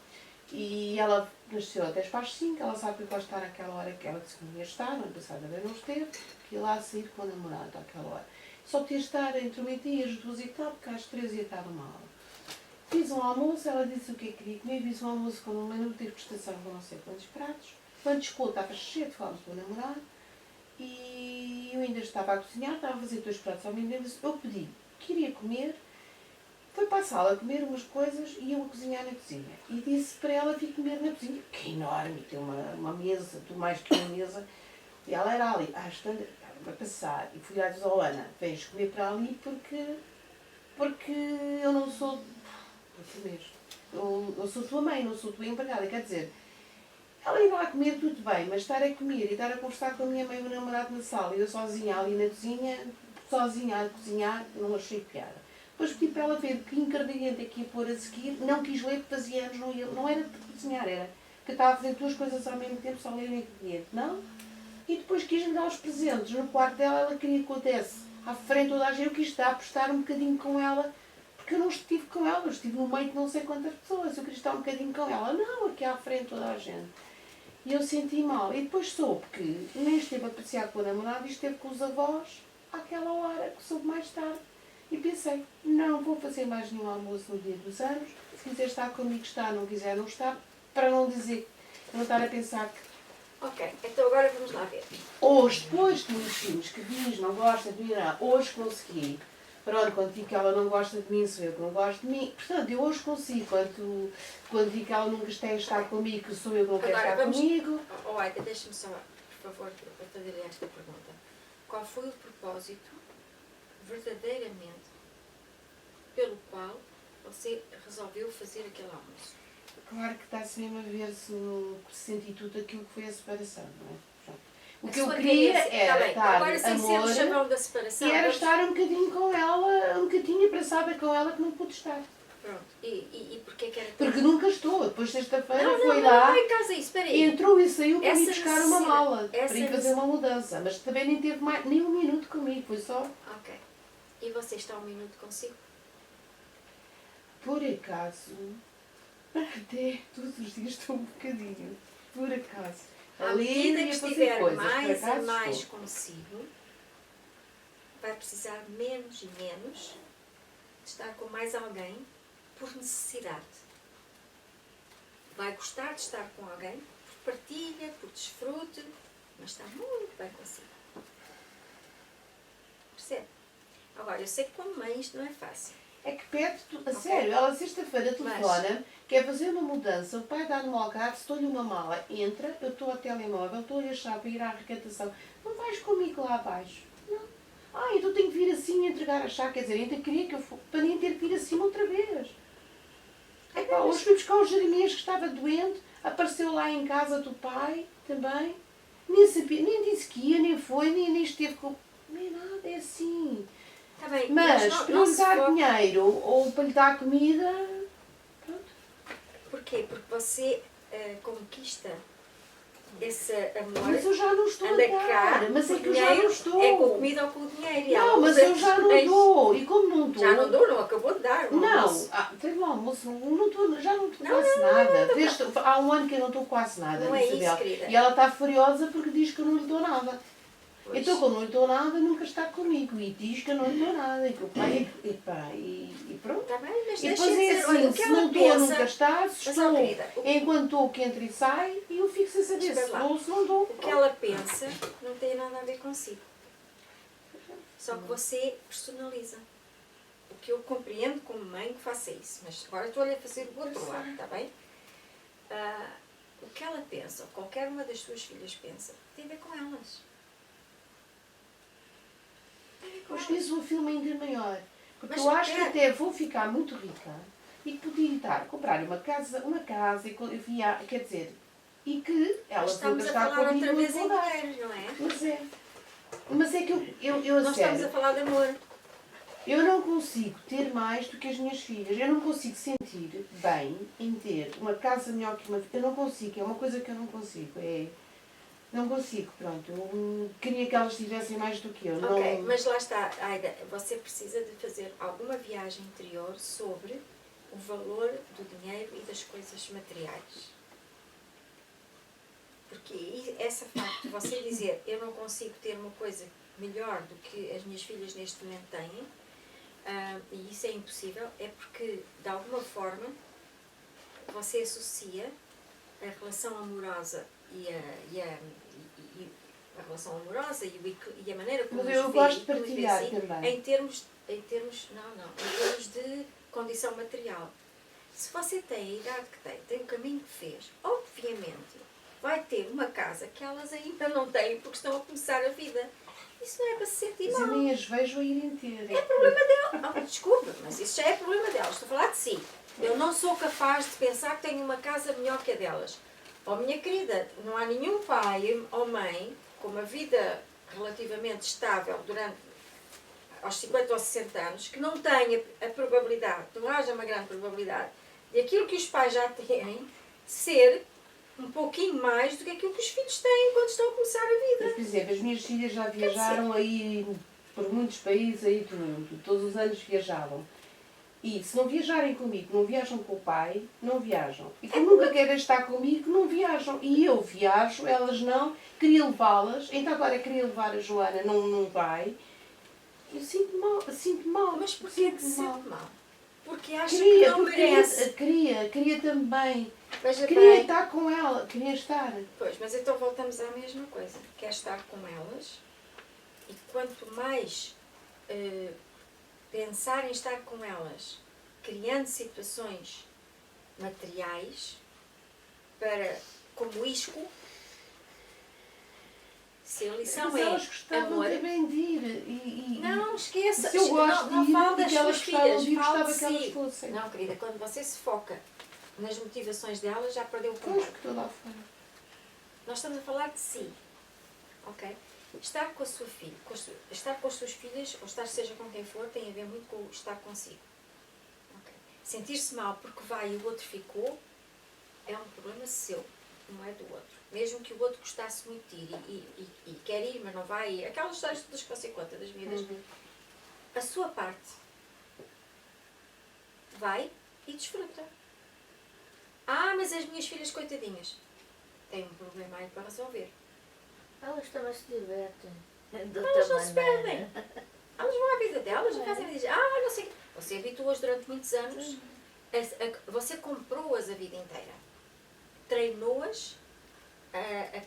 E ela nasceu até às 5, ela sabe que vai estar àquela hora que ela disse que não ia estar, no ano passado também não esteve, que ia lá sair com o namorado àquela hora. Só podia estar entre o meio-dia e as 2 e tal, porque às 3 ia estar uma aula. Fiz um almoço, ela disse o que queria comer, fiz um almoço com um menu de prestação com não sei quantos pratos. Quando chegou, estava cheio de fome com o namorado e eu ainda estava a cozinhar, estava a fazer 2 pratos ao mesmo tempo. Eu pedi, queria comer, foi para a sala a comer umas coisas e eu a cozinhar na cozinha. E disse para ela vir comer na cozinha, que é enorme, tem uma mesa, tudo mais que uma mesa. E ela era ali, estava a passar. E fui lá dizer, Ana, vens comer para ali porque eu não sou... Eu sou tua mãe, não sou tua empregada. Quer dizer, ela ia lá comer tudo bem, mas estar a comer e estar a conversar com a minha mãe e o namorado na sala e eu sozinha ali na cozinha, sozinha a cozinhar, não achei piada. Depois pedi para ela ver que ingrediente é que ia pôr a seguir, não quis ler porque fazia anos, não era de cozinhar, era que eu estava a fazer 2 coisas ao mesmo tempo, só ler o ingrediente, não? E depois quis-me dar os presentes. No quarto dela, ela queria que eu desse à frente toda a gente, eu quis dar, apostar um bocadinho com ela, porque eu não estive com ela, eu estive no meio de não sei quantas pessoas, eu queria estar um bocadinho com ela. Não, aqui à frente toda a gente. E eu senti mal. E depois soube que nem esteve a passear com o namorado e esteve com os avós àquela hora, que soube mais tarde. E pensei, não vou fazer mais nenhum almoço no dia dos anos, se quiser estar comigo está, não quiser não está, para não dizer, para não estar a pensar que... Ok, então agora vamos lá ver. Hoje, depois que me filhos que diz, não gosta de mim, não, hoje consegui. Pronto, quando digo que ela não gosta de mim, sou eu que não gosto de mim. Portanto, eu hoje consigo. Quando digo que ela nunca quer estar comigo, que sou eu que não quero estar comigo. Aida, deixa-me só, por favor, para fazer esta pergunta. Qual foi o propósito, verdadeiramente, pelo qual você resolveu fazer aquele almoço? Claro que está-se mesmo a ver se senti tudo aquilo que foi a separação, não é? O que eu queria era estar agora, sem ser o chavão da separação, e era estar um bocadinho com ela, um bocadinho abraçada com ela que não pude estar. Pronto. E porquê que era tão... Porque nunca estou. Depois sexta-feira foi lá, não, em casa isso, espera aí. entrou e saiu para ir buscar uma mala, para ir fazer uma mudança. Mas também nem teve nem um minuto comigo, foi só... Ok. E você está um minuto consigo? Por acaso, até todos os dias estou um bocadinho. Por acaso. À medida que estiver mais e mais consigo, vai precisar menos e menos de estar com mais alguém por necessidade. Vai gostar de estar com alguém por partilha, por desfrute, mas está muito bem consigo. Percebe? Agora, eu sei que como mãe isto não é fácil. É que pede, a sério, ela sexta-feira telefona, quer fazer uma mudança, o pai dá-lhe um algarve, se dou-lhe uma mala, entra, eu estou ao telemóvel, estou-lhe a chave para ir à arrecadação, não vais comigo lá abaixo? Não. Então tenho que vir assim e entregar a chave, quer dizer, ainda queria que eu fosse, para nem ter que vir acima outra vez. Epá, hoje fui buscar o Jeremias que estava doente, apareceu lá em casa do pai também. Nem sabia, nem disse que ia, nem foi, nem esteve com. Nem nada, é assim. Tá bem, Mas não, para não lhe se dar foca. dinheiro ou para lhe dar comida, pronto. Porquê? Porque você conquista esse amor. Mas eu já não estou a Anda dar. cá, Mas é o que eu já dinheiro não estou. É com a comida ou com o dinheiro. E ela Não, mas usa eu já não depois. dou. E como não dou. Já não dou, não acabou de dar. o Não, almoço. teve um almoço, não estou, já não estou Não, quase nada. Há um ano que eu não estou quase nada, Não é isso, Isabel. querida. E ela está furiosa porque diz que eu não lhe dou nada. Pois. Então, como não lhe dou nada, nunca está comigo. E diz que eu não lhe dou nada. E que o pai e pronto. Tá bem, mas E deixa depois de é dizer, olha, assim, o que se ela não estou, pensa. nunca está. Se Mas, estou, ó, querida, enquanto estou, que entra e sai. E eu fico sem saber Espera se lá. dou ou se não dou. O que ela pensa não tem nada a ver consigo. Só que você personaliza. O que eu compreendo como mãe que faça isso. Mas agora estou-lhe a fazer o outro lado, está bem? O que ela pensa, ou qualquer uma das suas filhas pensa, tem a ver com elas. Tem a ver com Mas elas. fiz um filme ainda maior. Porque Mas eu acho que quer. até vou ficar muito rica e que podia estar a comprar uma casa e via, quer dizer, e que ela Mas foi estamos a gastar falar comigo outra e vez em vou dar. dinheiro, não é? Mas é que eu a Nós sério, estamos a falar de amor. eu não consigo ter mais do que as minhas filhas. Eu não consigo sentir bem em ter uma casa melhor que uma. Eu não consigo, é uma coisa que eu não consigo. Não consigo, pronto. Eu queria que elas tivessem mais do que eu. Ok, Não... mas lá está, Aida, você precisa de fazer alguma viagem interior sobre o valor do dinheiro e das coisas materiais. Porque essa facto de você dizer eu não consigo ter uma coisa melhor do que as minhas filhas neste momento têm, e isso é impossível, é porque de alguma forma você associa a relação amorosa e a relação amorosa e a maneira como Mas nos eu vê gosto e de como nos vê partilhar assim, também. em termos de condição material. Se você tem a idade que tem o caminho que fez, obviamente vai ter uma casa que elas ainda não têm porque estão a começar a vida. Isso não é para se sentir Mas eu mal. nem as vejo a irem ter. É problema dela. Desculpa, mas isso já é problema delas. Estou a falar de si. Eu não sou capaz de pensar que tenho uma casa melhor que a delas. Oh, minha querida, não há nenhum pai ou mãe com uma vida relativamente estável durante aos 50 ou 60 anos que não tenha a probabilidade, não haja uma grande probabilidade de aquilo que os pais já têm ser um pouquinho mais do que aquilo que os filhos têm quando estão a começar a vida. Mas, por exemplo, as minhas filhas já viajaram aí por muitos países aí do mundo. Todos os anos viajavam. E se não viajarem comigo, não viajam com o pai, não viajam. E como nunca querem estar comigo, não viajam. E eu viajo, elas não, queria levá-las. Então agora queria levar a Joana, não vai. Eu sinto mal. Mas porquê que se Sinto sente mal? Porque acha que Queria, não porque merece. queria também. Veja Queria bem. estar com ela, queria estar. Pois, mas então voltamos à mesma coisa. Quer estar com elas e quanto mais pensar em estar com elas, criando situações materiais para, como isco, se a lição Mas é elas gostavam amor, também de ir. não esqueça, Se eu gosto não de ir, fale e das que elas suas gostavam filhas, de ir, fale gostava de que elas si. fossem. Não, querida, quando você se foca nas motivações delas, já perdeu o Pois, controle. porque estou lá fora. Nós estamos a falar de si, ok? Estar com a sua filha, estar com as suas filhas, ou estar seja com quem for, tem a ver muito com o estar consigo. Okay? Sentir-se mal porque vai e o outro ficou, é um problema seu, não é do outro. Mesmo que o outro gostasse muito de ir e quer ir, mas não vai, aquelas histórias todas que você conta das vidas, a sua parte vai e desfruta. Mas as minhas filhas coitadinhas têm um problema aí para resolver. Elas também se divertem. Elas não se perdem. Elas vão à vida delas, fazem e dizem, não sei. Você habituou-as durante muitos anos, você comprou-as a vida inteira. Treinou-as a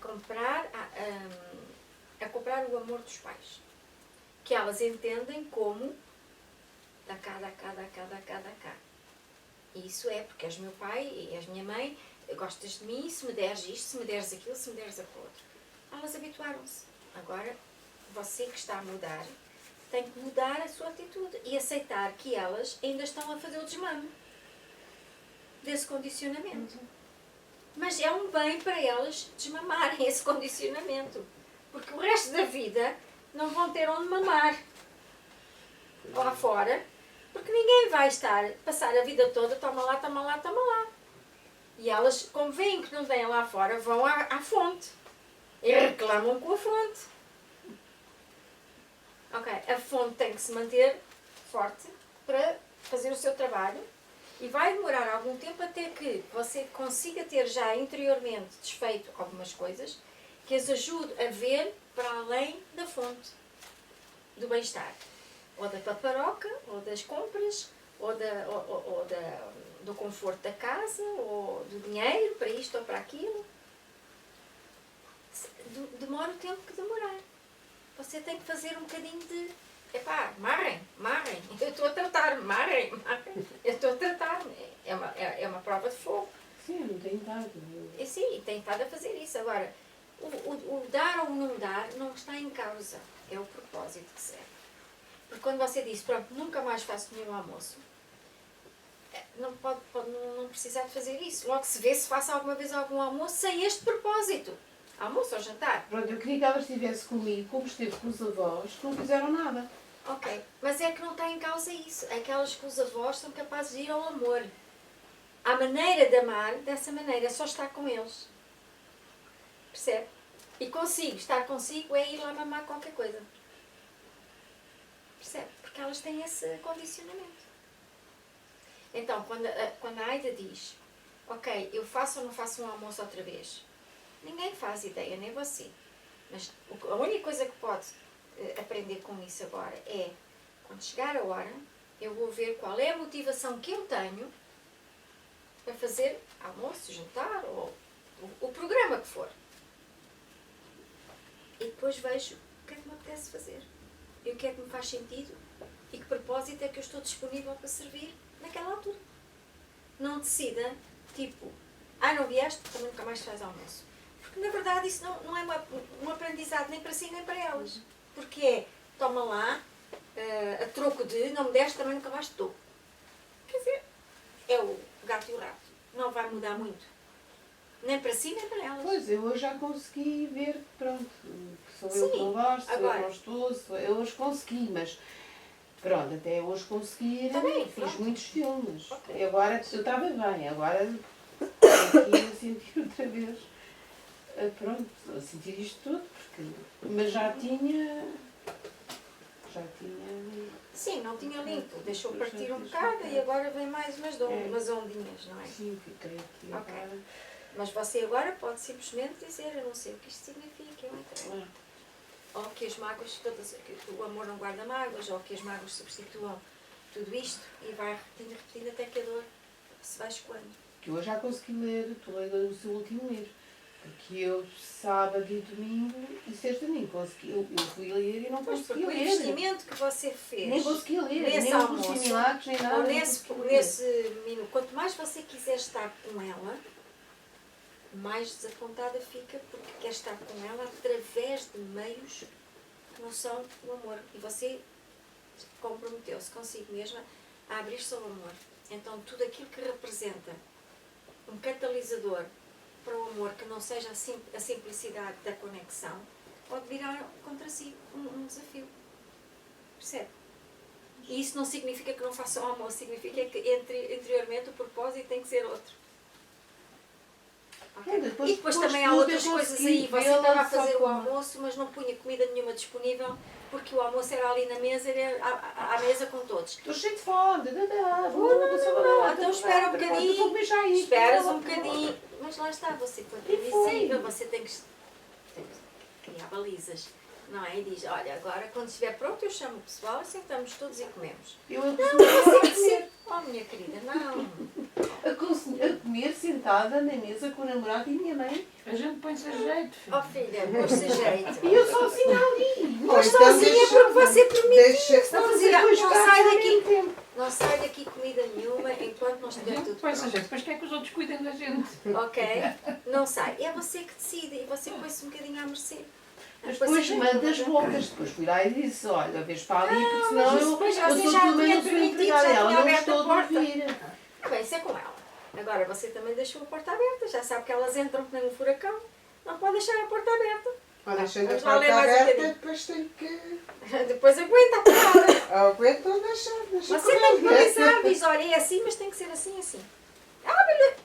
comprar o amor dos pais. Que elas entendem como dá cá. E isso é porque és meu pai e és minha mãe, gostas de mim, se me deres isto, se me deres aquilo, se me deres aquilo outro. Elas habituaram-se. Agora, você que está a mudar, tem que mudar a sua atitude e aceitar que elas ainda estão a fazer o desmame. desse condicionamento. Mas é um bem para elas desmamarem esse condicionamento. Porque o resto da vida não vão ter onde mamar lá fora, porque ninguém vai passar a vida toda, toma lá, toma lá, toma lá. E elas, como veem que não têm lá fora, vão à fonte. E reclamam com a fonte. Ok, a fonte tem que se manter forte para fazer o seu trabalho e vai demorar algum tempo até que você consiga ter já interiormente desfeito algumas coisas que as ajude a ver para além da fonte do bem-estar. Ou da paparoca, ou das compras, ou do conforto da casa, ou do dinheiro para isto ou para aquilo. Demora o tempo que demorar. Você tem que fazer um bocadinho de... Epá, marrem. Eu estou a tratar, marrem. Eu estou a tratar. É uma prova de fogo. Sim, não tem dado. E sim, tem estado a fazer isso. Agora, o dar ou não dar não está em causa. É o propósito que serve. Porque quando você diz, pronto, nunca mais faço nenhum almoço, não pode não precisar de fazer isso. Logo se vê se faça alguma vez algum almoço sem este propósito. Almoço ou jantar. Pronto, eu queria que ela estivesse comigo, como esteve com os avós, que não fizeram nada. Ok, mas é que não está em causa isso. Aquelas que os avós são capazes de ir ao amor. A maneira de amar, dessa maneira, só estar com eles. Percebe? E estar consigo é ir lá mamar qualquer coisa. Percebe? Porque elas têm esse condicionamento. Então, quando a Aida diz, ok, eu faço ou não faço um almoço outra vez? Ninguém faz ideia, nem você. Mas a única coisa que pode aprender com isso agora é, quando chegar a hora, eu vou ver qual é a motivação que eu tenho para fazer almoço, jantar ou o programa que for. E depois vejo o que é que me apetece fazer. E o que é que me faz sentido e que propósito é que eu estou disponível para servir naquela altura. Não decida, tipo, não vieste, também nunca mais faz almoço. Porque na verdade isso não é um aprendizado nem para si nem para elas. Porque é, toma lá, a troco de, não me deste, também nunca mais te dou. Quer dizer, é o gato e o rato. Não vai mudar muito. Nem para si nem para elas. Pois, eu hoje já consegui ver que pronto, que sou eu Sim, que não gosto, sou agora. eu que não estou, eu hoje consegui, mas pronto, até hoje consegui, Também, fiz pronto. muitos filmes. Ok. E agora eu estava bem, agora aqui a sentir outra vez, pronto, a sentir isto tudo, porque, mas já tinha. Sim, não tinha limpo. Deixou partir um bocado e agora vem mais umas ondinhas, não é? Sim, fiquei aqui Ok. agora. Mas você agora pode simplesmente dizer, eu não sei o que isto significa, eu entrei. Ou que as mágoas, que o amor não guarda mágoas, ou que as mágoas substituam tudo isto e vai repetindo até que a dor se vai escoando. Que eu já consegui ler, estou a ler o seu último livro. Porque eu, sábado e domingo e sexta nem consegui. Eu fui ler e não Pois, consegui porque o ler. investimento que você fez, Nem consegui ler, nesse nem almoço, os similares, nem nada. ou nem nesse consegui minuto, quanto mais você quiser estar com ela, mais desapontada fica porque quer estar com ela através de meios que não são o amor. E você comprometeu-se consigo mesma a abrir-se ao amor. Então tudo aquilo que representa um catalisador para o amor que não seja a simplicidade da conexão pode virar contra si um desafio. Percebe? E isso não significa que não faça o amor, significa que interiormente o propósito tem que ser outro. Ok? É, depois- E depois depois também há tudo outras eu coisas consegui aí. Você vê-la estava a só fazer o como- almoço, mas não punha comida nenhuma disponível porque o almoço era ali na mesa, era à mesa com todos. Estou cheio de fome. Então espera um bocadinho. Esperas um bocadinho. bocadinho. Mas lá está, você foi E foi. previsível, você tem que criar balizas. Não é? E diz, olha, agora quando estiver pronto eu chamo o pessoal, sentamos todos e comemos. Eu Você costumo que ser. Oh, minha querida, não. a comer sentada na mesa com o namorado e a minha mãe. A gente põe-se a jeito, filho. Oh, filha, pôs-se jeito. E eu sozinha ali. Mas sozinha porque você permitiu. Senão Fazer dizia, dois não pratos sai ao daqui. mesmo tempo. Não sai daqui comida nenhuma enquanto não A estiver gente tudo põe-se a pronto. jeito. Depois quer que os outros cuidem da gente. Ok? Não sai. É você que decide e você põe-se um bocadinho à mercê. Mas Põe-se depois a jeito, manda não as é? bocas. Depois fui lá e disse, olha, vês para ali, porque Não, senão mas eu depois sou você já tua mãe, tinha não sou permitido, empregada. já Ela tinha não aberto a gostou de porta. ouvir. Bem, isso é com ela. Agora, você também deixou a porta aberta, já sabe que elas entram como um furacão, não pode deixar a porta aberta. Ou deixando a Vamos lá ler porta mais um aberta, bocadinho. depois tem que... Depois aguenta a palavra. Aguento ou deixa Você tem que analisar, diz, olha, é assim, mas tem que ser assim, assim.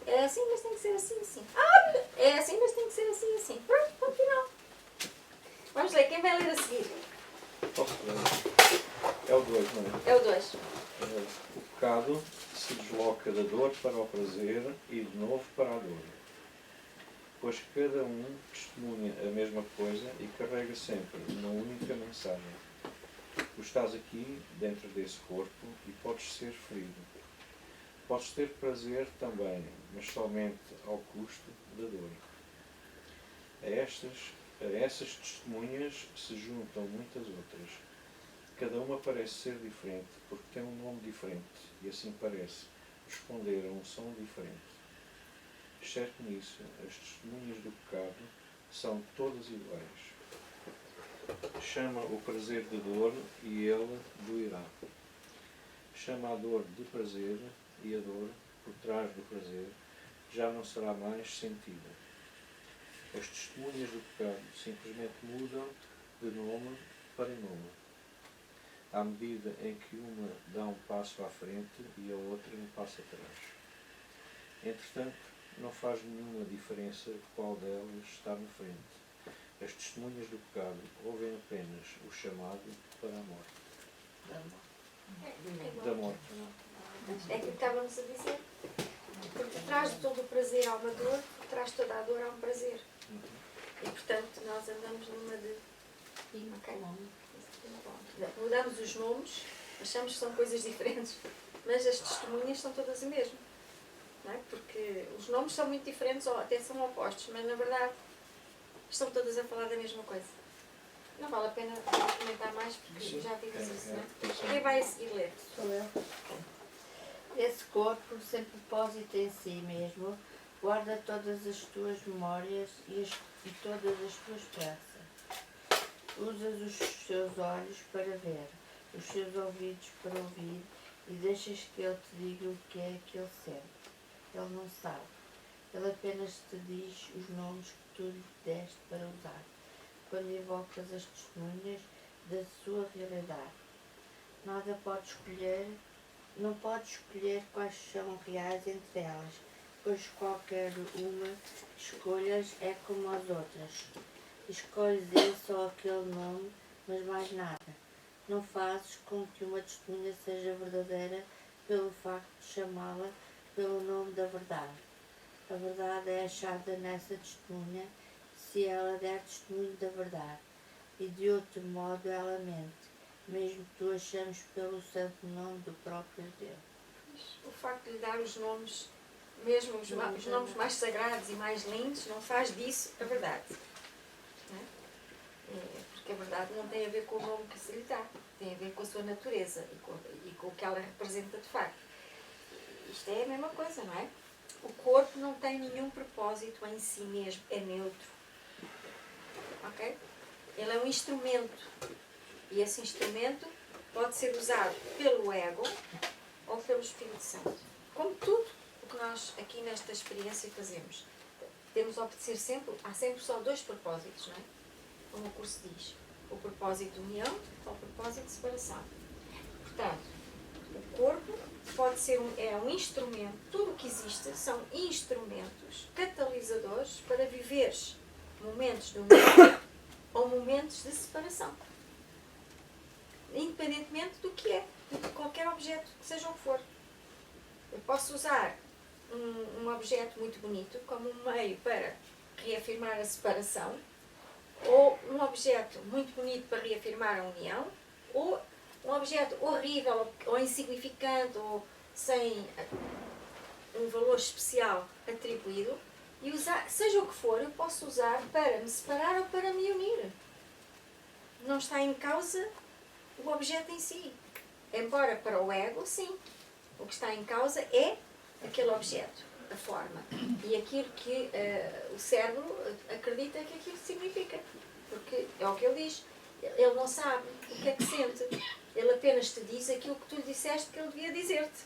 É assim, mas tem que ser assim, assim. É assim, mas tem que ser assim, assim. Pronto, ponto final. Vamos ler, quem vai ler a seguir? Posso ler? É o 2, não é? É o 2. O pecado se desloca da dor para o prazer e de novo para a dor. Pois cada um testemunha a mesma coisa e carrega sempre uma única mensagem. Tu estás aqui, dentro desse corpo, e podes ser ferido. Podes ter prazer também, mas somente ao custo da dor. A essas testemunhas se juntam muitas outras. Cada uma parece ser diferente, porque tem um nome diferente, e assim parece responder a um som diferente. Exceto nisso, as testemunhas do pecado são todas iguais. Chama o prazer de dor e ele doerá. Chama a dor de prazer e a dor, por trás do prazer, já não será mais sentida. As testemunhas do pecado simplesmente mudam de nome para nome, à medida em que uma dá um passo à frente e a outra um passo atrás. Entretanto, não faz nenhuma diferença qual delas está na frente. As testemunhas do pecado ouvem apenas o chamado para a morte. Da morte. É aquilo que estávamos a dizer. Por detrás de todo o prazer há uma dor, por trás de toda a dor há um prazer. E portanto nós andamos numa de. Ok? Mudamos os nomes, achamos que são coisas diferentes, mas as testemunhas são todas o mesmo. Não é? Porque os nomes são muito diferentes ou até são opostos, mas na verdade estão todas a falar da mesma coisa. Não vale a pena comentar mais porque Sim. já vimos isso, não é? Sim. Quem vai a seguir ler? Sou eu. Esse corpo, sem propósito em si mesmo, guarda todas as tuas memórias e todas as tuas esperanças. Usas os seus olhos para ver, os seus ouvidos para ouvir e deixas que ele te diga o que é que ele sente. Ele não sabe. Ele apenas te diz os nomes que tu lhe deste para usar, quando invocas as testemunhas da sua realidade. Nada pode escolher, não podes escolher quais são reais entre elas, pois qualquer uma que escolhas é como as outras. Escolhes esse ou aquele nome, mas mais nada. Não fazes com que uma testemunha seja verdadeira pelo facto de chamá-la pelo nome da verdade. A verdade é achada nessa testemunha se ela der testemunho da verdade, e de outro modo ela mente, mesmo que tu a chames pelo santo nome do próprio Deus. O facto de lhe dar os nomes, mesmo os nomes mais sagrados e mais lindos, não faz disso a verdade. Não é? Porque a verdade não tem a ver com o nome que se lhe dá, tem a ver com a sua natureza e com o que ela representa de facto. Isto é a mesma coisa, não é? O corpo não tem nenhum propósito em si mesmo, é neutro. Ok? Ele é um instrumento. E esse instrumento pode ser usado pelo ego ou pelo Espírito Santo. Como tudo o que nós aqui nesta experiência fazemos. Temos a obedecer sempre, há sempre só dois propósitos, não é? Como o curso diz. O propósito de união ou o propósito de separação. Portanto, o corpo pode ser um instrumento, tudo o que existe são instrumentos catalisadores para viveres momentos de união ou momentos de separação. Independentemente do que é, de qualquer objeto, seja o que for. Eu posso usar um objeto muito bonito como um meio para reafirmar a separação, ou um objeto muito bonito para reafirmar a união, ou um objeto horrível ou insignificante ou sem um valor especial atribuído, e usar, seja o que for, eu posso usar para me separar ou para me unir. Não está em causa o objeto em si. Embora para o ego, sim. O que está em causa é aquele objeto, a forma. E aquilo que o cérebro acredita que aquilo significa. Porque é o que ele diz. Ele não sabe o que é que sente. Ele apenas te diz aquilo que tu lhe disseste que ele devia dizer-te.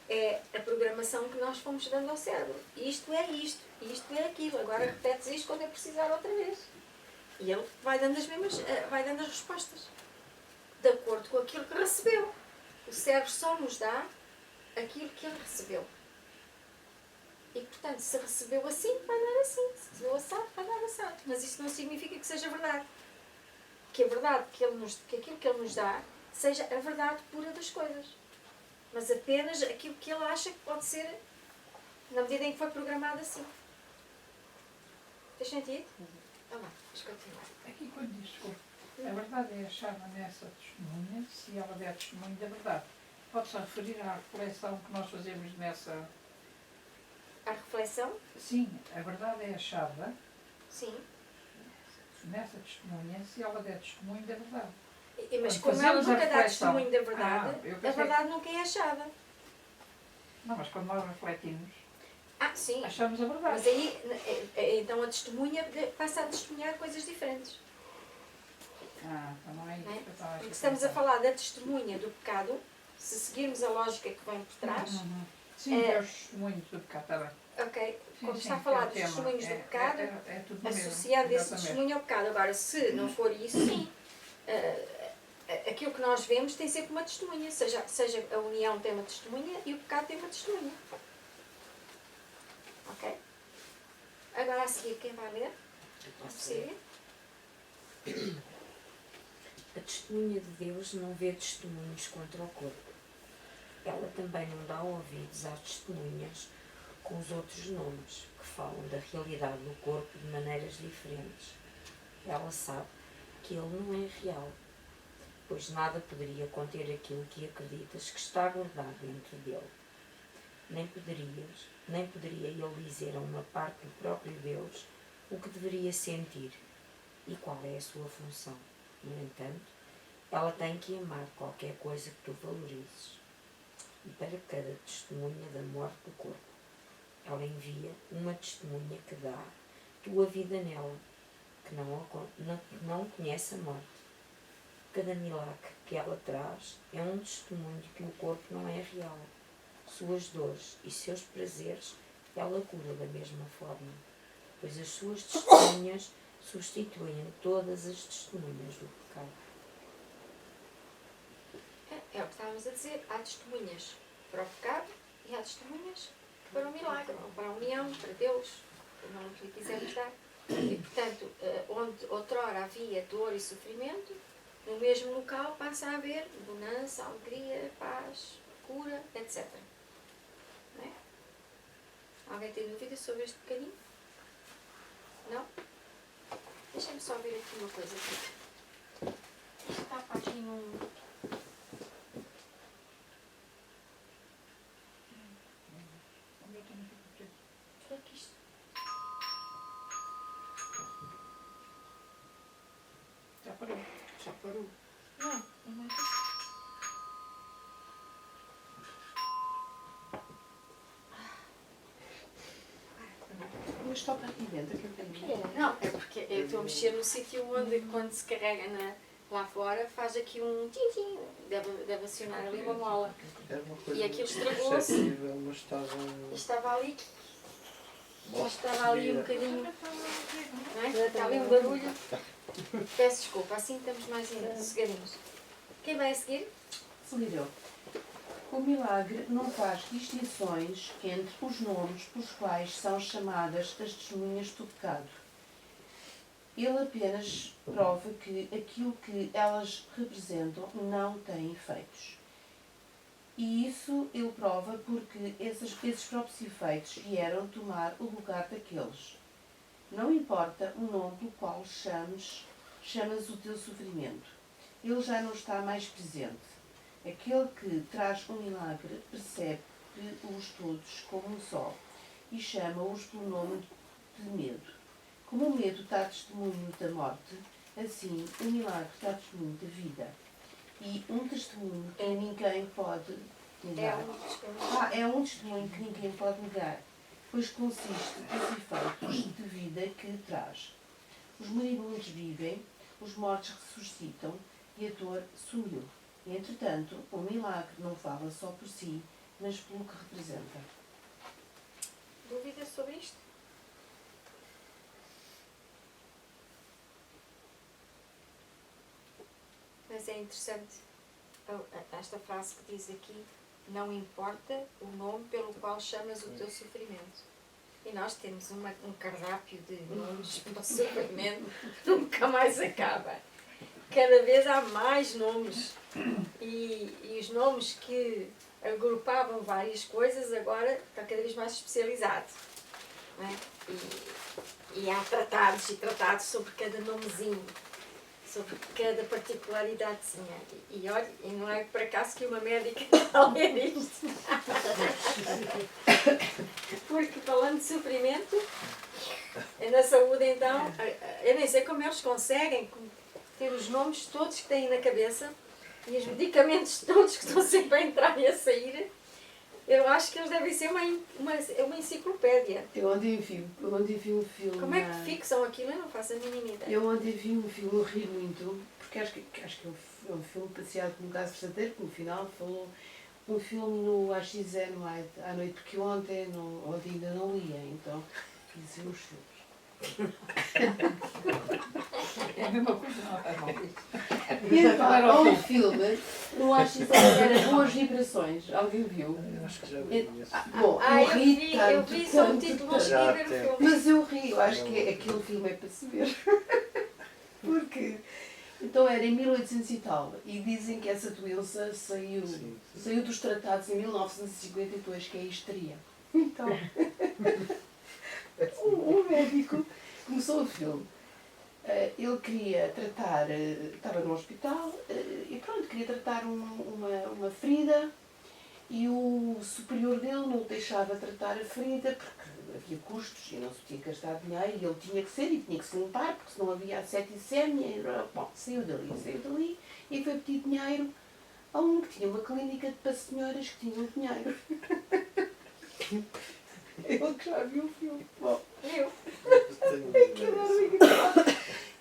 é a programação que nós fomos dando ao cérebro. Isto é isto, isto é aquilo. Agora repetes isto quando é precisar outra vez. E ele vai dando vai dando as respostas. De acordo com aquilo que recebeu. O cérebro só nos dá aquilo que ele recebeu. E, portanto, se recebeu assim, vai dar assim. Se recebeu assado, vai dar assado. Mas isso não significa que seja verdade. Que a verdade que aquilo que ele nos dá seja a verdade pura das coisas. Mas apenas aquilo que ele acha que pode ser, na medida em que foi programado assim. Tens sentido? Vamos lá, vamos continuar. Aqui quando diz corpo, a verdade é achada nessa testemunha, se ela der testemunho da verdade. Pode-se referir à reflexão que nós fazemos nessa... A reflexão? Sim, a verdade é achada Sim. nessa testemunha, se ela der testemunho da verdade. Mas Quando como ela fazemos a nunca dá reflexão. testemunho da verdade, Eu a pensei- verdade nunca é achada. Não, mas quando nós refletimos, Ah, sim. achamos a verdade. Mas aí, então a testemunha passa a testemunhar coisas diferentes. Então não é isso Não é? que eu estava aqui Porque estamos a pensar. falar da testemunha do pecado, se seguirmos a lógica que vem por trás, Uhum. Sim, É- é os testemunhos do pecado, está bem. ok, Sim, como sim, está a é falar o dos tema. testemunhos do É- pecado, é tudo o mesmo, associando esse exatamente. testemunho ao pecado. Agora, se não for isso, sim. Aquilo que nós vemos tem sempre uma testemunha, seja a união tem uma testemunha e o pecado tem uma testemunha. Ok? Agora a seguir, quem vai ler? Síria? A testemunha de Deus não vê testemunhos contra o corpo. Ela também não dá ouvidos às testemunhas com os outros nomes, que falam da realidade do corpo de maneiras diferentes. Ela sabe que ele não é real, pois nada poderia conter aquilo que acreditas que está guardado dentro dele. Nem poderia ele dizer a uma parte do próprio Deus o que deveria sentir e qual é a sua função. No entanto, ela tem que amar qualquer coisa que tu valorizes. E para cada testemunha da morte do corpo, ela envia uma testemunha que dá tua vida nela, que não conhece a morte. Cada milagre que ela traz é um testemunho de que o corpo não é real. Suas dores e seus prazeres ela cura da mesma forma, pois as suas testemunhas substituem todas as testemunhas do pecado. É o que estávamos a dizer. Há testemunhas para o pecado e há testemunhas para o milagre, ou para a união, para Deus, o nome que lhe quisermos dar. E, portanto, onde outrora havia dor e sofrimento, no mesmo local passa a haver bonança, alegria, paz, cura, etc. Não é? Alguém tem dúvidas sobre este bocadinho? Não? Deixa-me só ver aqui uma coisa. Isto está para aqui num... O que é que isto... Já parou. Já parou? Não, não é que... Mas toca aqui dentro que eu tenho. Não, é porque eu estou a mexer no sítio onde, quando se carrega lá fora, faz aqui um tim-tim. Deve acionar ali uma mola. Era uma coisa E aquilo muito estragou-se. perceptível, mas estava... Estava ali, Mal estava ali um percebia. bocadinho. Não é? Está ali um barulho. Peço desculpa, assim estamos mais sossegadinhos. Quem vai a seguir? Seguir eu. O milagre não faz distinções entre os nomes pelos quais são chamadas as testemunhas do pecado. Ele apenas prova que aquilo que elas representam não tem efeitos. E isso ele prova porque esses próprios efeitos vieram tomar o lugar daqueles. Não importa o nome pelo qual chamas o teu sofrimento. Ele já não está mais presente. Aquele que traz um milagre percebe-os todos como um só e chama-os pelo nome de medo. Como o medo dá testemunho da morte, assim o milagre dá testemunho da vida. E um testemunho que ninguém pode negar. É um testemunho que ninguém pode negar, pois consiste dos efeitos de vida que traz. Os moribundos vivem, os mortos ressuscitam e a dor sumiu. Entretanto, o milagre não fala só por si, mas pelo que representa. Dúvidas sobre isto? Mas é interessante esta frase que diz aqui: não importa o nome pelo qual chamas o teu sofrimento. E nós temos um cardápio de nomes para o sofrimento, nunca mais acaba. Cada vez há mais nomes. E os nomes que agrupavam várias coisas agora está cada vez mais especializado. Não é? E há tratados e tratados sobre cada nomezinho, sobre cada particularidadezinha. E olha, e não é por acaso que uma médica está a ler isto. Porque falando de sofrimento, na saúde então, eu nem sei como eles conseguem ter os nomes todos que têm na cabeça e os medicamentos todos que estão sempre a entrar e a sair. Eu acho que eles devem ser uma enciclopédia. Eu ontem vi um filme. Como é que fixam aquilo? Eu não faço a mínima ideia. Eu ontem vi um filme, eu ri muito, porque acho que é um filme passeado por um caso verdadeiro, que no final falou um filme no AXN à noite, porque ontem ainda não lia, então quis ver os filmes. É a mesma coisa, não faz mal. Então, há um filme no AXN que era Boas Vibrações, alguém viu? Eu acho que já vi isso. Bom, eu ri tanto, eu vi só o tanto, título, tanto. não cheguei a ver o filme. Mas eu ri, eu acho que aquele filme é para se ver. Porque, então era em 1800 e tal, e dizem que essa doença saiu dos tratados em 1952, que é a histeria. Então, o médico começou o filme. Ele queria tratar, estava no hospital, e pronto, queria tratar uma ferida, e o superior dele não o deixava tratar a ferida porque havia custos e não se tinha que gastar dinheiro, e ele tinha que se limpar, porque senão havia septicemia. Bom, saiu dali e foi pedir dinheiro a um que tinha uma clínica para senhoras que tinham dinheiro. Eu que já vi o filme. Bom, aquilo era engraçado.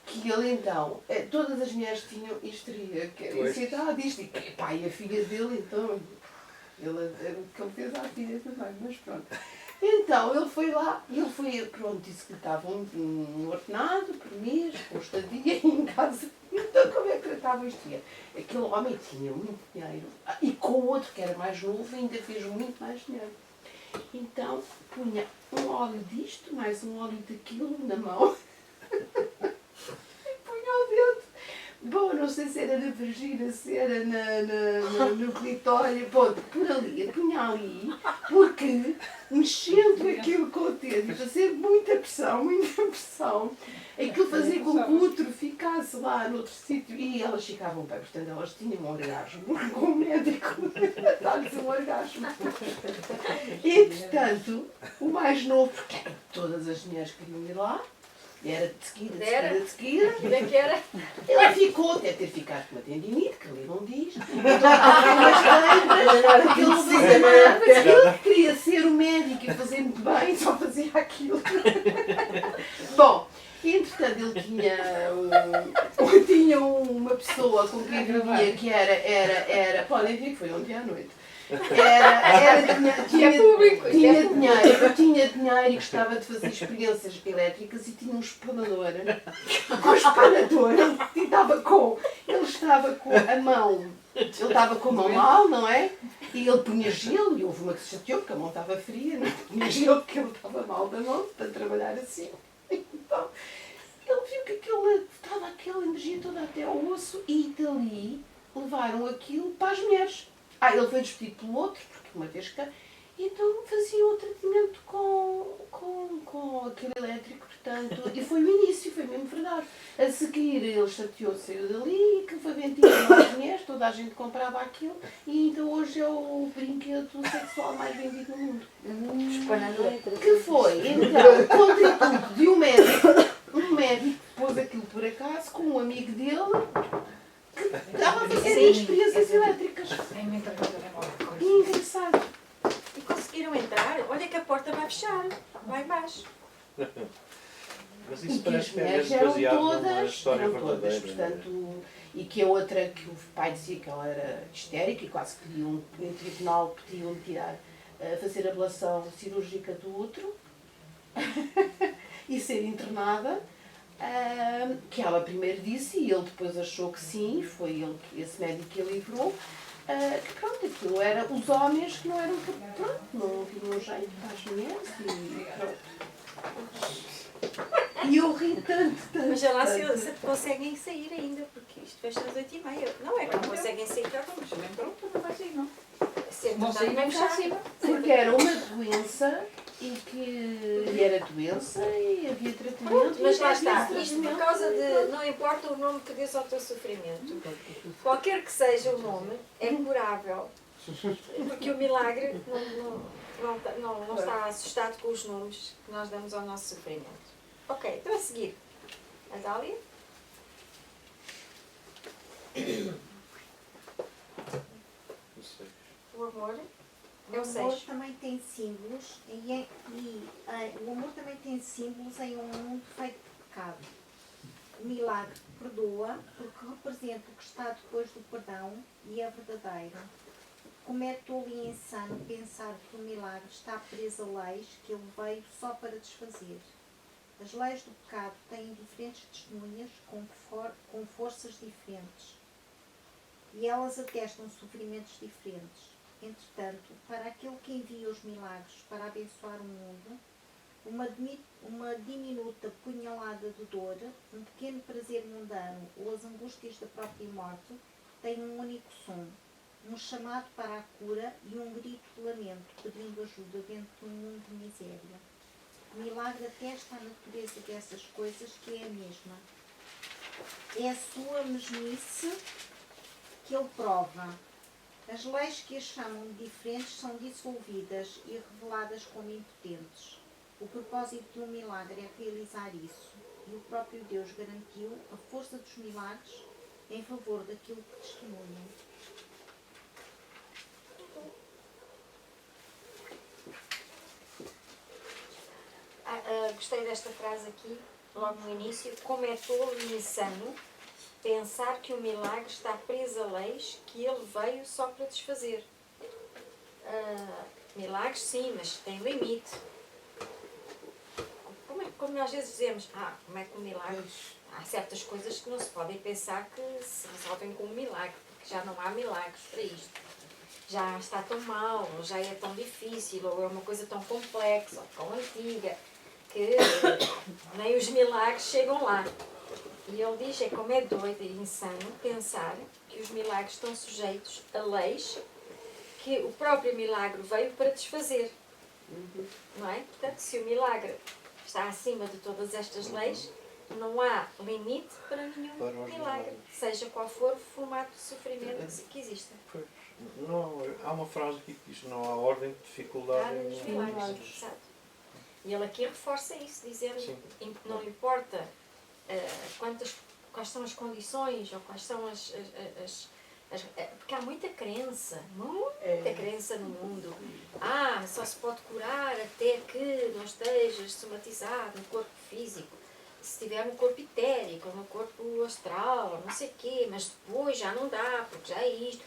Que ele então, todas as mulheres tinham histeria, que era ansiedade, isto, e pá, e a filha dele então, o que ele fez à filha também, mas pronto. Então ele foi lá, pronto, disse que lhe estava um ordenado por mês, com estadia em casa. Então como é que tratava a histeria? Aquele homem tinha muito dinheiro, e com o outro que era mais novo ainda fez muito mais dinheiro. Então punha um óleo disto, mais um óleo daquilo na mão. Bom, não sei se era na vagina, se era no clitório, pô, por ali, punha ali, porque mexendo aquilo com o dedo e fazer muita pressão, aquilo fazia com que o útero ficasse lá no outro sítio e elas ficavam bem, portanto elas tinham um orgasmo, com o médico a dar-lhes um orgasmo. E, portanto, o mais novo, porque todas as mulheres queriam ir lá, e era de seguida. Como é que era? Ele ficou, deve ter ficado com uma tendinite, que ali não diz. Porque ele não dizia nada, mas ele que queria ser o médico e fazer muito bem, só fazia aquilo. Bom, entretanto ele tinha uma pessoa com quem vivia que era podem ver que foi ontem à noite. Tinha dinheiro e gostava de fazer experiências elétricas e tinha um espanador. Ele estava com a mão, ele estava com a mão mal, não é? E ele punha gelo, e houve uma que se chateou porque a mão estava fria, não punha gelo porque ele estava mal da mão, para trabalhar assim. Então, ele viu que estava aquela energia toda até ao osso e dali levaram aquilo para as mulheres. Ele foi despedido pelo outro, porque uma vez que... Então fazia o tratamento com aquele elétrico, portanto... E foi o início, foi mesmo verdade. A seguir ele chateou-se, saiu dali, que foi vendido às mulheres, toda a gente comprava aquilo. E então hoje é o brinquedo sexual mais vendido no mundo. Que foi, então, contributo de um médico pôs aquilo por acaso com um amigo dele, que estava a fazer experiências elétricas. E engraçado. E conseguiram entrar? Olha que a porta vai fechar. Vai embaixo. Mas isso E que as parece que é mulheres mesmo eram baseado numa todas, história verdadeira. portanto, e que a outra, que o pai dizia que ela era histérica e quase que em tribunal pediam-lhe tirar, fazer ablação cirúrgica do útero e ser internada, que ela primeiro disse e ele depois achou que sim, foi ele, esse médico que a livrou, que pronto, aquilo era os homens que não eram, pronto, não tinham jeito para as mulheres e pronto. E eu ri tanto. Mas já lá se conseguem sair ainda, porque isto fecha às 8h30. Não é que não conseguem sair, já vamos. Pronto, não vai sair, não. Sempre Não sair, vamos fechar. para cima. Porque era uma doença e era doença e havia tratamento. Mas e lá havia está, isto por tratamento. causa de, não importa o nome que dês ao teu sofrimento, qualquer que seja o nome, é curável. Porque o milagre não está assustado com os nomes que nós damos ao nosso sofrimento. Ok, então a seguir, a Dália. Não sei. O amor é O o amor 6. também tem símbolos o amor também tem símbolos em um mundo feito de pecado. O milagre perdoa porque representa o que está depois do perdão e é verdadeiro. Como é tolo e insano pensar que o milagre está preso a leis que ele veio só para desfazer. As leis do pecado têm diferentes testemunhas com forças diferentes e elas atestam sofrimentos diferentes. Entretanto, para aquele que envia os milagres para abençoar o mundo, uma diminuta punhalada de dor, um pequeno prazer mundano ou as angústias da própria morte têm um único som, um chamado para a cura e um grito de lamento pedindo ajuda dentro de um mundo de miséria. O milagre atesta a natureza dessas coisas que é a mesma. É a sua mesmice que ele prova. As leis que as chamam de diferentes são dissolvidas e reveladas como impotentes. O propósito de um milagre é realizar isso, e o próprio Deus garantiu a força dos milagres em favor daquilo que testemunham. Gostei desta frase aqui, logo no início. Como é tolo e insano pensar que o milagre está preso a leis que ele veio só para desfazer. Milagres sim, mas tem limite. Como às vezes dizemos, como é que o milagre... Há certas coisas que não se podem pensar que se resolvem com um milagre, porque já não há milagres para isto. Já está tão mal, ou já é tão difícil, ou é uma coisa tão complexa, ou tão antiga, que nem os milagres chegam lá. E ele diz, como é doido e insano pensar que os milagres estão sujeitos a leis que o próprio milagre veio para desfazer. Não é? Portanto, se o milagre está acima de todas estas leis, não há limite para nenhum milagre, seja qual for o formato de sofrimento que exista. Pois, não, há uma frase aqui que diz: não há ordem de dificuldade Há nos em milagres, exato. E ele aqui reforça isso, dizendo Sim. que não importa quais são as condições ou quais são porque há muita crença no mundo. Só se pode curar até que não estejas somatizado no corpo físico. Se estiver no corpo etérico, no corpo astral, não sei o quê, mas depois já não dá, porque já é isto.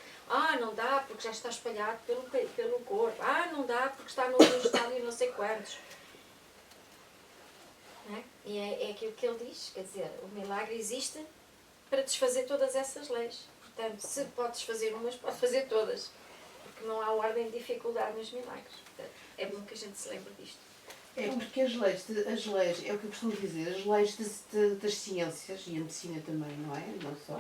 Não dá porque já está espalhado pelo corpo. Não dá porque está no estado e não sei quantos. Não é? E é aquilo que ele diz, quer dizer, o milagre existe para desfazer todas essas leis. Portanto, se pode desfazer umas, pode fazer todas. Porque não há ordem de dificuldade nos milagres. Portanto, é bom que a gente se lembre disto. É porque as leis, é o que eu costumo dizer, as leis das ciências, e a medicina também, não é? Não só,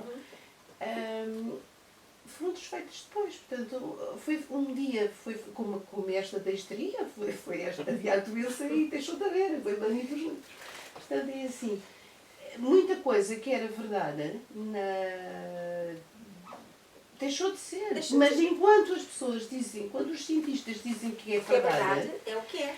foram desfeitas depois. Portanto, foi um dia, foi como esta da histeria, foi esta havia a doença e deixou de haver, foi banido os livros. Portanto, é assim, muita coisa que era verdade deixou de ser. Mas enquanto as pessoas dizem, quando os cientistas dizem que é verdade, é o que é.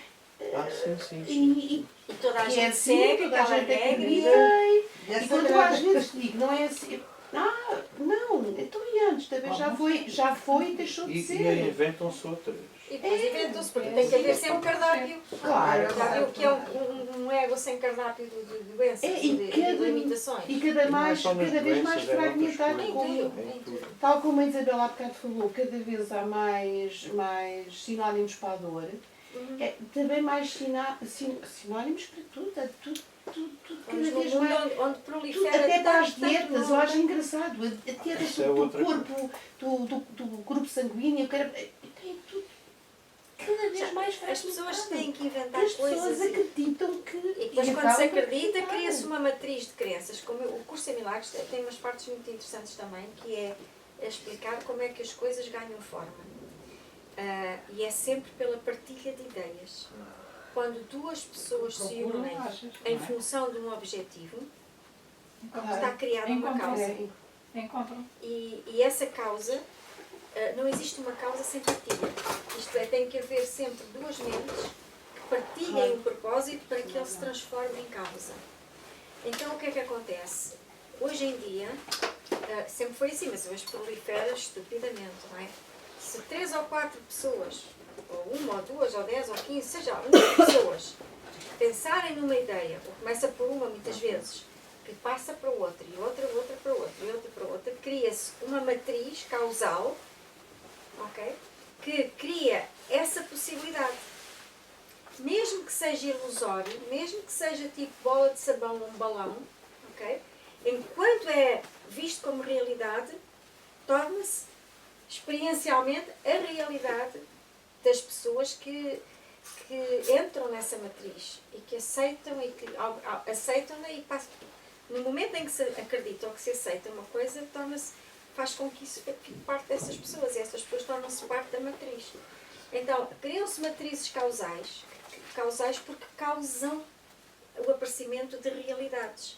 Sim. E toda a que gente é assim, segue toda a aquela gente regra. acredita. E quando eu às vezes digo, não é assim, não, então antes, também já foi e deixou de E ser. aí inventam-se outras. E depois inventam-se, porque tem que haver sempre cardápio. Claro, Já claro. viu que é um ego sem cardápio de doenças É, e e de cada- limitações. E E não é só nas cada vez doenças, mais é noutras fragmentado, coisas. como, Em tudo. tal como a Isabel há bocado falou, cada vez há mais sinónimos para a dor. Também mais sinónimos para tudo, tudo cada Vamos num vez mundo mais. onde Tudo, prolifera até para as tanto dietas, eu acho engraçado. A dieta Isso é do outra corpo, do grupo sanguíneo, tem tudo cada vez mais As pessoas fragmentado. têm que inventar As pessoas coisas. acreditam que. E depois, quando acabam se por acredita, acreditar. cria-se uma matriz de crenças. Como o curso em Milagres tem umas partes muito interessantes também, que é explicar como é que as coisas ganham forma. E é sempre pela partilha de ideias. Quando duas pessoas se Procuram, unem achas, em não é? função de um objetivo, Encontram. está criada uma Encontram. causa. Encontram. E essa causa, não existe uma causa sem partilha. Isto é, tem que haver sempre duas mentes que partilhem um propósito para que ele se transforme em causa. Então, o que é que acontece? Hoje em dia, sempre foi assim, mas hoje prolifera estupidamente, não é? Se 3 ou 4 pessoas, ou 1 ou 2 ou 10 ou 15, seja, 1 pessoas, pensarem numa ideia, ou começa por uma muitas vezes, que passa para outra, e outra para outra, e outra para outra, cria-se uma matriz causal, ok? Que cria essa possibilidade. Mesmo que seja ilusório, mesmo que seja tipo bola de sabão ou um balão, ok? Enquanto é visto como realidade, torna-se experiencialmente a realidade das pessoas que entram nessa matriz e que aceitam aceitam-na e passam. No momento em que se acreditam que se aceita uma coisa, faz com que isso fique parte dessas pessoas e essas pessoas tornam-se parte da matriz. Então, criam-se matrizes causais porque causam o aparecimento de realidades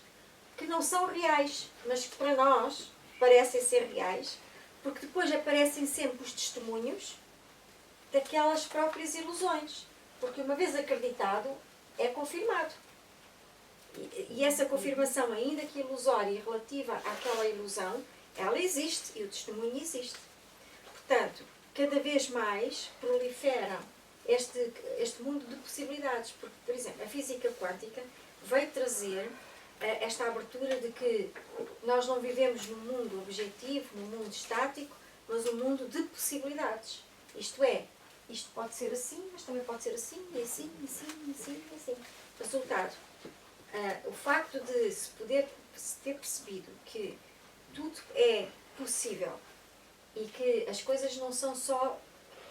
que não são reais, mas que para nós parecem ser reais, porque depois aparecem sempre os testemunhos daquelas próprias ilusões. Porque uma vez acreditado, é confirmado. E essa confirmação, ainda que ilusória e relativa àquela ilusão, ela existe e o testemunho existe. Portanto, cada vez mais proliferam este mundo de possibilidades. Porque, por exemplo, a física quântica veio trazer esta abertura de que nós não vivemos num mundo objetivo, num mundo estático, mas um mundo de possibilidades. Isto é, isto pode ser assim, mas também pode ser assim, e assim, e assim, e assim, e assim. Resultado, o facto de se ter percebido que tudo é possível e que as coisas não são só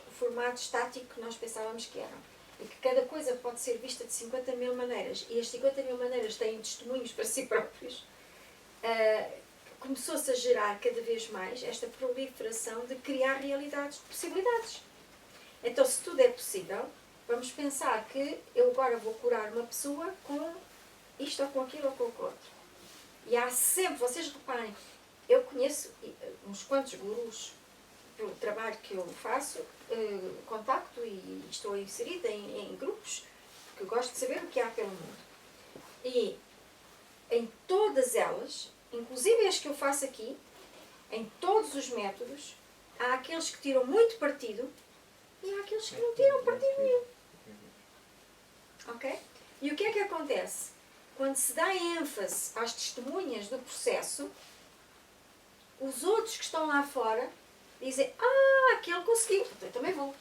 o formato estático que nós pensávamos que eram, e que cada coisa pode ser vista de 50 mil maneiras, e as 50 mil maneiras têm testemunhos para si próprios, começou-se a gerar cada vez mais esta proliferação de criar realidades de possibilidades. Então, se tudo é possível, vamos pensar que eu agora vou curar uma pessoa com isto ou com aquilo ou com o outro. E há sempre, vocês reparem, eu conheço uns quantos gurus pelo trabalho que eu faço, contacto e estou inserida em grupos, porque eu gosto de saber o que há pelo mundo. E em todas elas, inclusive as que eu faço aqui, em todos os métodos, há aqueles que tiram muito partido e há aqueles que não tiram partido nenhum. Ok? E o que é que acontece? Quando se dá ênfase às testemunhas do processo, os outros que estão lá fora dizem: aquele conseguiu, então eu também vou.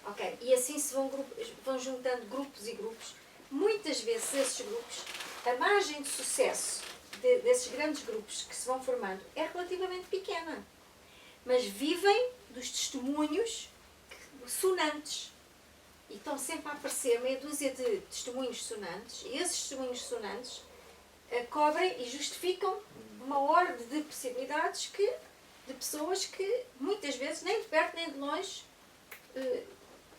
Ok? E assim se vão juntando grupos e grupos. Muitas vezes esses grupos, a margem de sucesso desses grandes grupos que se vão formando é relativamente pequena. Mas vivem dos testemunhos sonantes. E estão sempre a aparecer meia dúzia de testemunhos sonantes, e esses testemunhos sonantes cobrem e justificam uma ordem de possibilidades de pessoas que muitas vezes nem de perto nem de longe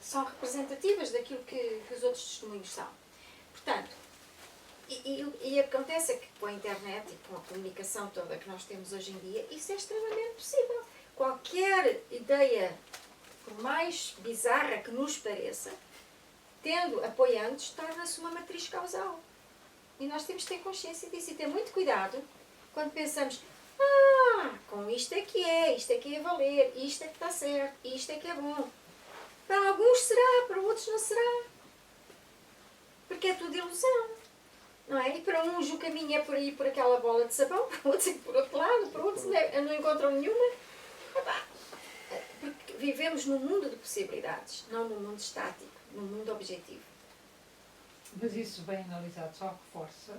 são representativas daquilo que os outros testemunhos são. Portanto, e acontece que com a internet e com a comunicação toda que nós temos hoje em dia, isso é extremamente possível. Qualquer ideia, por mais bizarra que nos pareça, tendo apoiantes, torna-se uma matriz causal. E nós temos que ter consciência disso e ter muito cuidado quando pensamos: lá, com isto é que é valer, isto é que está certo, isto é que é bom. Para alguns será, para outros não será. Porque é tudo ilusão. Não é? E para uns o caminho é por aí, por aquela bola de sabão, para outros é por outro lado, para outros não encontram nenhuma. Porque vivemos num mundo de possibilidades, não num mundo estático, num mundo objetivo. Mas isso bem analisado só reforça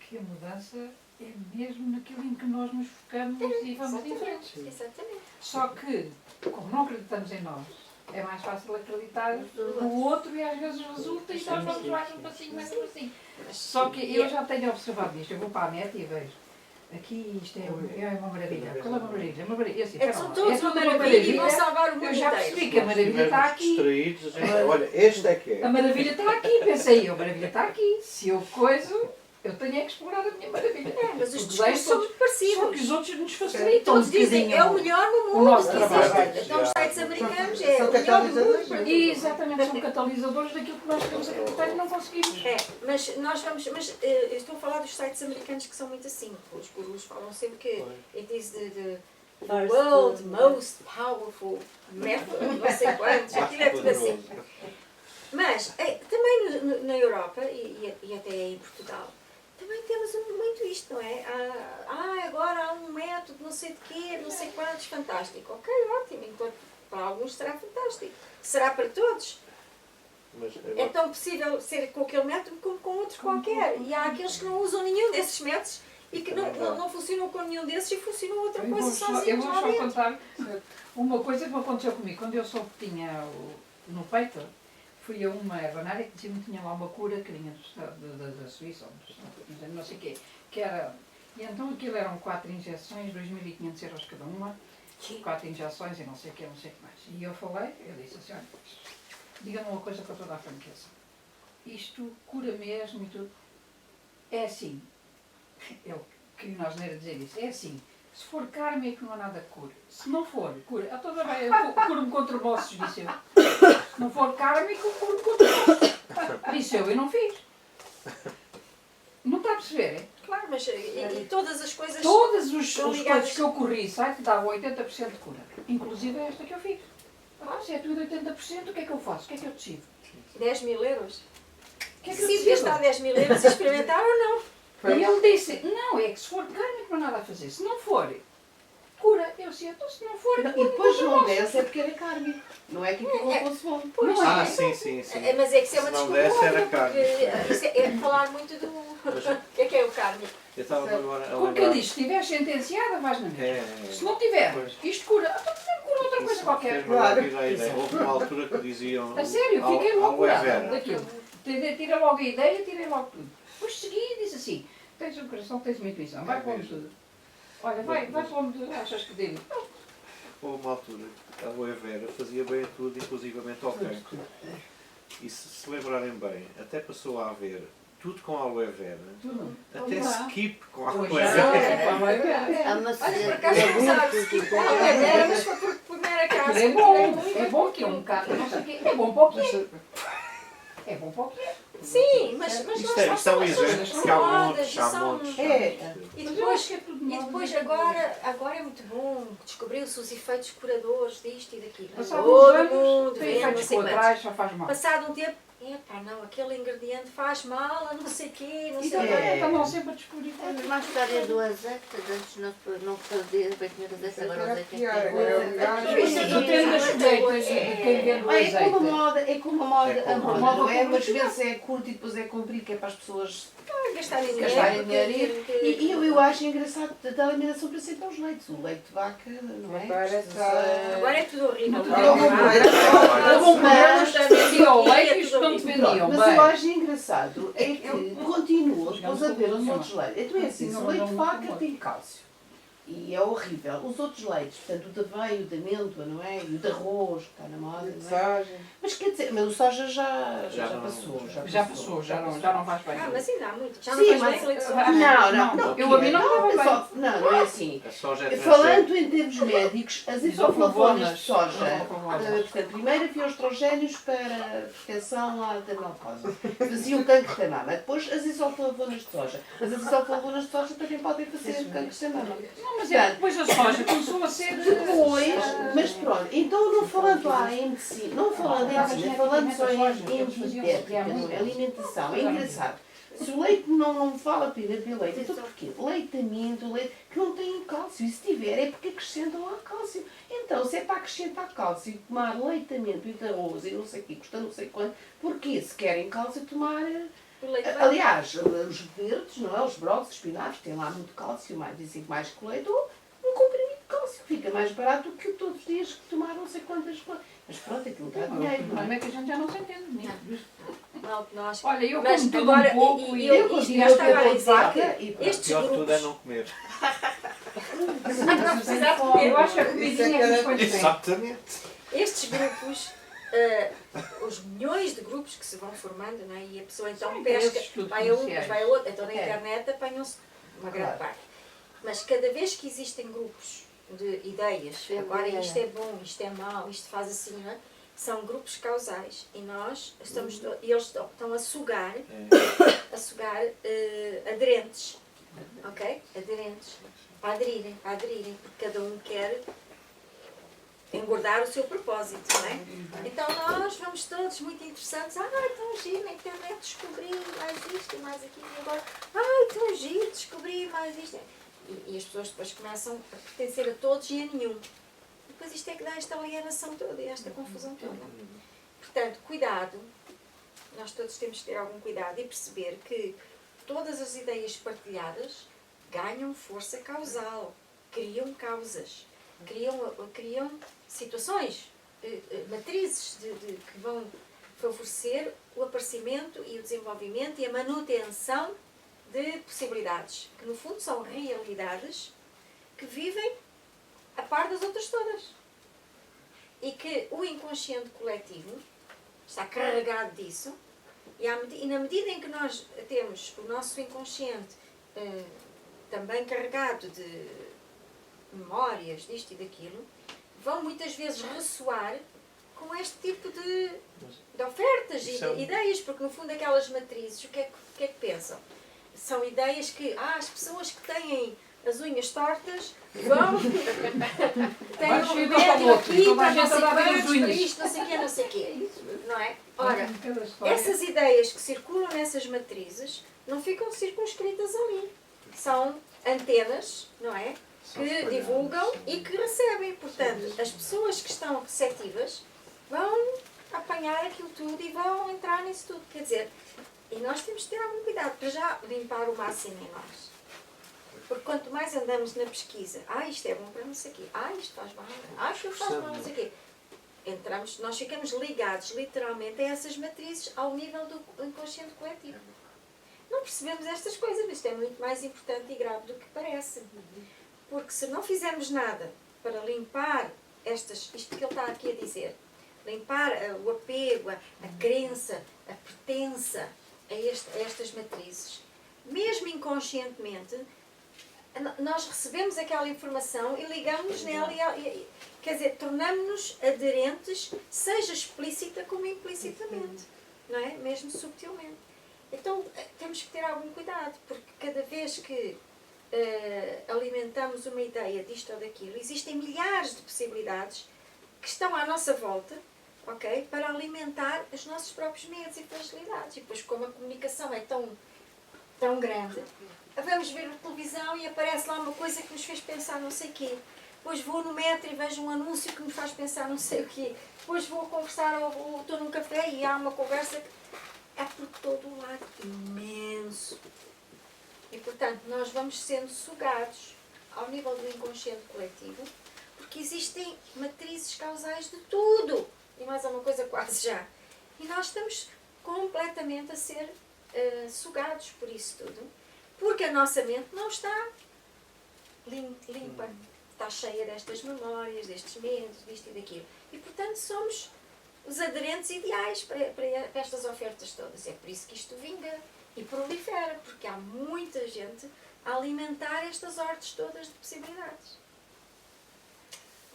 que a mudança é mesmo naquilo em que nós nos focamos e vamos em frente. Exatamente. Só que, como não acreditamos em nós, é mais fácil acreditar no outro e às vezes resulta e nós vamos mais um passinho, mais um passinho. Só que eu já tenho observado isto, eu vou para a net e vejo. Aqui isto é uma maravilha. Qual é uma maravilha? Uma maravilha. Eu, assim, É que são todos uma maravilha e vão salvar o mundo eu já inteiro. percebi que a maravilha está aqui. Distraídos, a gente, olha, este é que é. A maravilha está aqui, pensei eu, a maravilha está aqui. Se eu coiso, eu tenho é que explorar a minha maravilha. Mas os Porque discursos são muito só que parecidos. os outros nos facilitam. Todos dizem é o melhor no mundo. O nosso que trabalho. existe. Então os sites americanos é São o melhor no mundo. catalisadores. E exatamente, são catalisadores daquilo que nós queremos acreditar e não conseguimos. É, mas nós vamos, eu estou a falar dos sites americanos que são muito assim. Os gurus falam sempre que it is the world most powerful method, não sei quantos, aquilo é tudo assim. Mas também na Europa e até em Portugal, também temos muito isto, não é? Agora há um método, não sei de quê, não sei quantos, fantástico. Ok, ótimo, enquanto para alguns será fantástico. Será para todos? Mas É tão possível ser com aquele método como com outro qualquer. E há aqueles que não usam nenhum desses métodos e que não funcionam com nenhum desses e funcionam outra coisa Eu sozinhos vou lá só dentro. contar uma coisa que me aconteceu comigo. Quando eu soube que tinha no peito, fui a uma ervanária que dizia-me que tinha lá uma cura que vinha da Suíça, ou não sei o quê, que era... E então aquilo eram 4 injeções, 2.500 euros cada uma, 4 injeções e não sei o quê, não sei o que mais. E eu falei, eu disse assim, olha, diga-me uma coisa com toda a franqueza. Isto cura mesmo e tudo. É assim, eu queria nós não era dizer isso, é assim, se for kármico não há nada que cure. Se não for, cura. Eu toda vez curo-me contra moços, disse eu. Se não for kármico, curo-me contra moços. Disse eu não fiz. Não está a perceber, é? Claro, mas e todas as coisas... Todas as Estão coisas ligadas. que eu corri, sabe, que davam 80% de cura. Inclusive esta que eu fiz. Se é tudo 80%, o que é que eu faço? O que é que eu decido? 10 mil euros. O que é que eu Decido decido? gastar 10 mil euros e experimentar ou não? E ele disse, não, é que se for kármico não há nada a fazer. Se não for, cura. Eu disse, então se não for, E depois não desce é porque era kármico. Não é que aquilo não fosse bom. Pois, Não é? sim, sim, sim. Mas é que isso é uma Se não desculpa desse, era outra, porque isso é falar muito do... O que é o carne? Eu estava agora a Porque lembrar. eu disse, se estiver sentenciada, vais na mesma. É, Se não tiver, Pois. isto cura. Então também cura outra coisa qualquer. Fez-me logo a ideia. Houve uma altura que diziam. A sério, ao- fiquei ao logo curada Evera. daquilo. Tira logo a ideia, tirei logo tudo. Depois segui e disse assim, tens um coração, tens uma intuição, vai para onde tudo. Olha, vai para onde achas que devo. Houve uma altura que a Aloe Vera fazia bem a tudo, inclusivamente ao cancro. E se lembrarem bem, até passou a haver tudo com aloe vera, Tudo. até skip com aloe Pois vera. é, Há uma Olha, por acaso não sabes que não era, mas foi por primeira casa. é bom que é um bocado, não sei o quê. É bom para o quê? É bom para o quê? Sim, mas Isto é um exemplo, porque há montes, há são... montes. É. E Mas eu depois, acho que é tudo e moda. depois agora é muito bom, descobriu-se os efeitos curadores disto e daquilo. Passado uns Todo anos, mundo tem vendo, não efeitos sei quantos. colaterais, só faz mal. Passado um tempo, epá, não, aquele ingrediente faz mal a não sei quê, não E sei o quê. estão sempre a descobrir coisas. Uma história do azeite, antes não fazia bem comer azeite, agora o azeite é que Depende das colheitas de quem vende o É como a azeite. moda, a como a moda, moda. não é? Umas vezes é curto e depois é comprido, que é para as pessoas Gastarem gastarem dinheiro. dinheiro. E eu acho engraçado da eliminação para sempre aos leites. O leite de vaca, não é? Agora é tudo horrível. Não, houve um programa que vendia o leite e os que não te vendiam. Mas eu Bem, acho engraçado é que continua depois a ver os outros leites. Então é assim, se o leite de vaca tem cálcio e é horrível. Os outros leites, portanto o da aveia, o da amêndoa, não é? E o de arroz, que está na moda, não é? Mas quer dizer, mas o soja já não- passou. já passou, já não faz bem. Mas ainda há muito. Já Sim, não faz mas- bem leite de Ah, soja. não. Eu a mim não me é dava só- não é assim. A soja é transgénica. Falando em termos médicos, as isoflavonas de soja, Isoflavonas. portanto, primeiro havia estrogénios para proteção lá da menopausa, faziam cancro da mama. Depois as isoflavonas de soja. Mas as isoflavonas de soja também podem fazer cancro da mama. Mas é, depois a soja começou a ser... Depois, mas pronto, então não falando lá em medicina, não falando em medicina, falando só em dietética, não é? Alimentação, é engraçado. Se o leite não vale a pena beber leite, então porquê? Leite amido, leite que não tem cálcio, e se tiver é porque acrescentam lá cálcio. Então, se é para acrescentar cálcio e tomar leite amido e de arroz e não sei o quê, custa não sei quanto, porquê? Se querem cálcio, tomar... O leite vai- Aliás, os verdes, não é? Os brocos, os espinafres, têm lá muito cálcio, mais, dizem que mais que o leite, ou um comprimido de cálcio, fica mais barato do que o todos os dias que tomar não sei quantas coisas. Mas pronto, aquilo dá O dinheiro, não problema é? é que a gente já não se entende nisso. Não, nós... Olha, eu Mas como tudo agora, um pouco e e... eu Eu continuo continuo a a estar a ter dizer vaca que e pronto. estes Pior de tudo é grupos... não comer. Não precisar de comer. Eu acho que a comidinha é muito bem. Exatamente. Estes grupos, os milhões de grupos que se vão formando, não é? E a pessoa então São pesca, interesses tudo vai a um, comerciais. vai a outro, então na É. internet apanham-se uma Claro. grande parte. Mas cada vez que existem grupos de ideias, agora isto é bom, isto é mau, isto faz assim, não é? São grupos causais e nós estamos, e eles estão a sugar aderentes, ok? Aderentes, para aderirem, porque cada um quer engordar o seu propósito, não é? Então nós vamos todos muito interessantes, tão giro, na internet descobri mais isto e mais aquilo, e agora, tão giro, descobri mais isto. E as pessoas depois começam a pertencer a todos e a nenhum. Depois isto é que dá esta alienação toda e esta confusão toda. Portanto, cuidado, nós todos temos que ter algum cuidado e perceber que todas as ideias partilhadas ganham força causal, criam causas, criam situações, matrizes que vão favorecer o aparecimento e o desenvolvimento e a manutenção de possibilidades, que no fundo são realidades que vivem a par das outras todas. E que o inconsciente coletivo está carregado disso, e na medida em que nós temos o nosso inconsciente também carregado de memórias disto e daquilo, vão muitas vezes ressoar com este tipo de ofertas e de ideias, porque no fundo aquelas matrizes, o que é que pensam? São ideias que as pessoas que têm as unhas tortas vão têm um remédio aqui para não sei quantos, para isto, não sei o quê, não é? Ora, essas ideias que circulam nessas matrizes não ficam circunscritas ali. São antenas, não é? Que divulgam e que recebem. Portanto, as pessoas que estão receptivas vão apanhar aquilo tudo e vão entrar nisso tudo. Quer dizer, e nós temos que ter algum cuidado para já limpar o máximo em nós. Porque quanto mais andamos na pesquisa, isto é bom para não sei o quê, isto faz mal, isto faz mal, não sei o quê. Nós ficamos ligados literalmente a essas matrizes ao nível do inconsciente coletivo. Não percebemos estas coisas, mas isto é muito mais importante e grave do que parece. Porque se não fizermos nada para limpar isto que ele está aqui a dizer, limpar o apego, a crença, a pertença a estas matrizes, mesmo inconscientemente, nós recebemos aquela informação e ligamos nela, quer dizer, tornamos-nos aderentes, seja explícita como implicitamente, não é? Mesmo subtilmente. Então temos que ter algum cuidado, porque cada vez que alimentamos uma ideia disto ou daquilo, existem milhares de possibilidades que estão à nossa volta, ok? Para alimentar os nossos próprios medos e fragilidades. E depois, como a comunicação é tão grande, vamos ver a televisão e aparece lá uma coisa que nos fez pensar não sei o quê. Depois vou no metro e vejo um anúncio que me faz pensar não sei o quê. Depois vou conversar ou estou num café e há uma conversa que é por todo o lado imenso. E, portanto, nós vamos sendo sugados ao nível do inconsciente coletivo, porque existem matrizes causais de tudo. E mais alguma coisa quase já. E nós estamos completamente a ser sugados por isso tudo, porque a nossa mente não está limpa. Está cheia destas memórias, destes medos, disto e daquilo. E, portanto, somos os aderentes ideais para estas ofertas todas. É por isso que isto vinga e prolifera, porque há muita gente a alimentar estas hortes todas de possibilidades.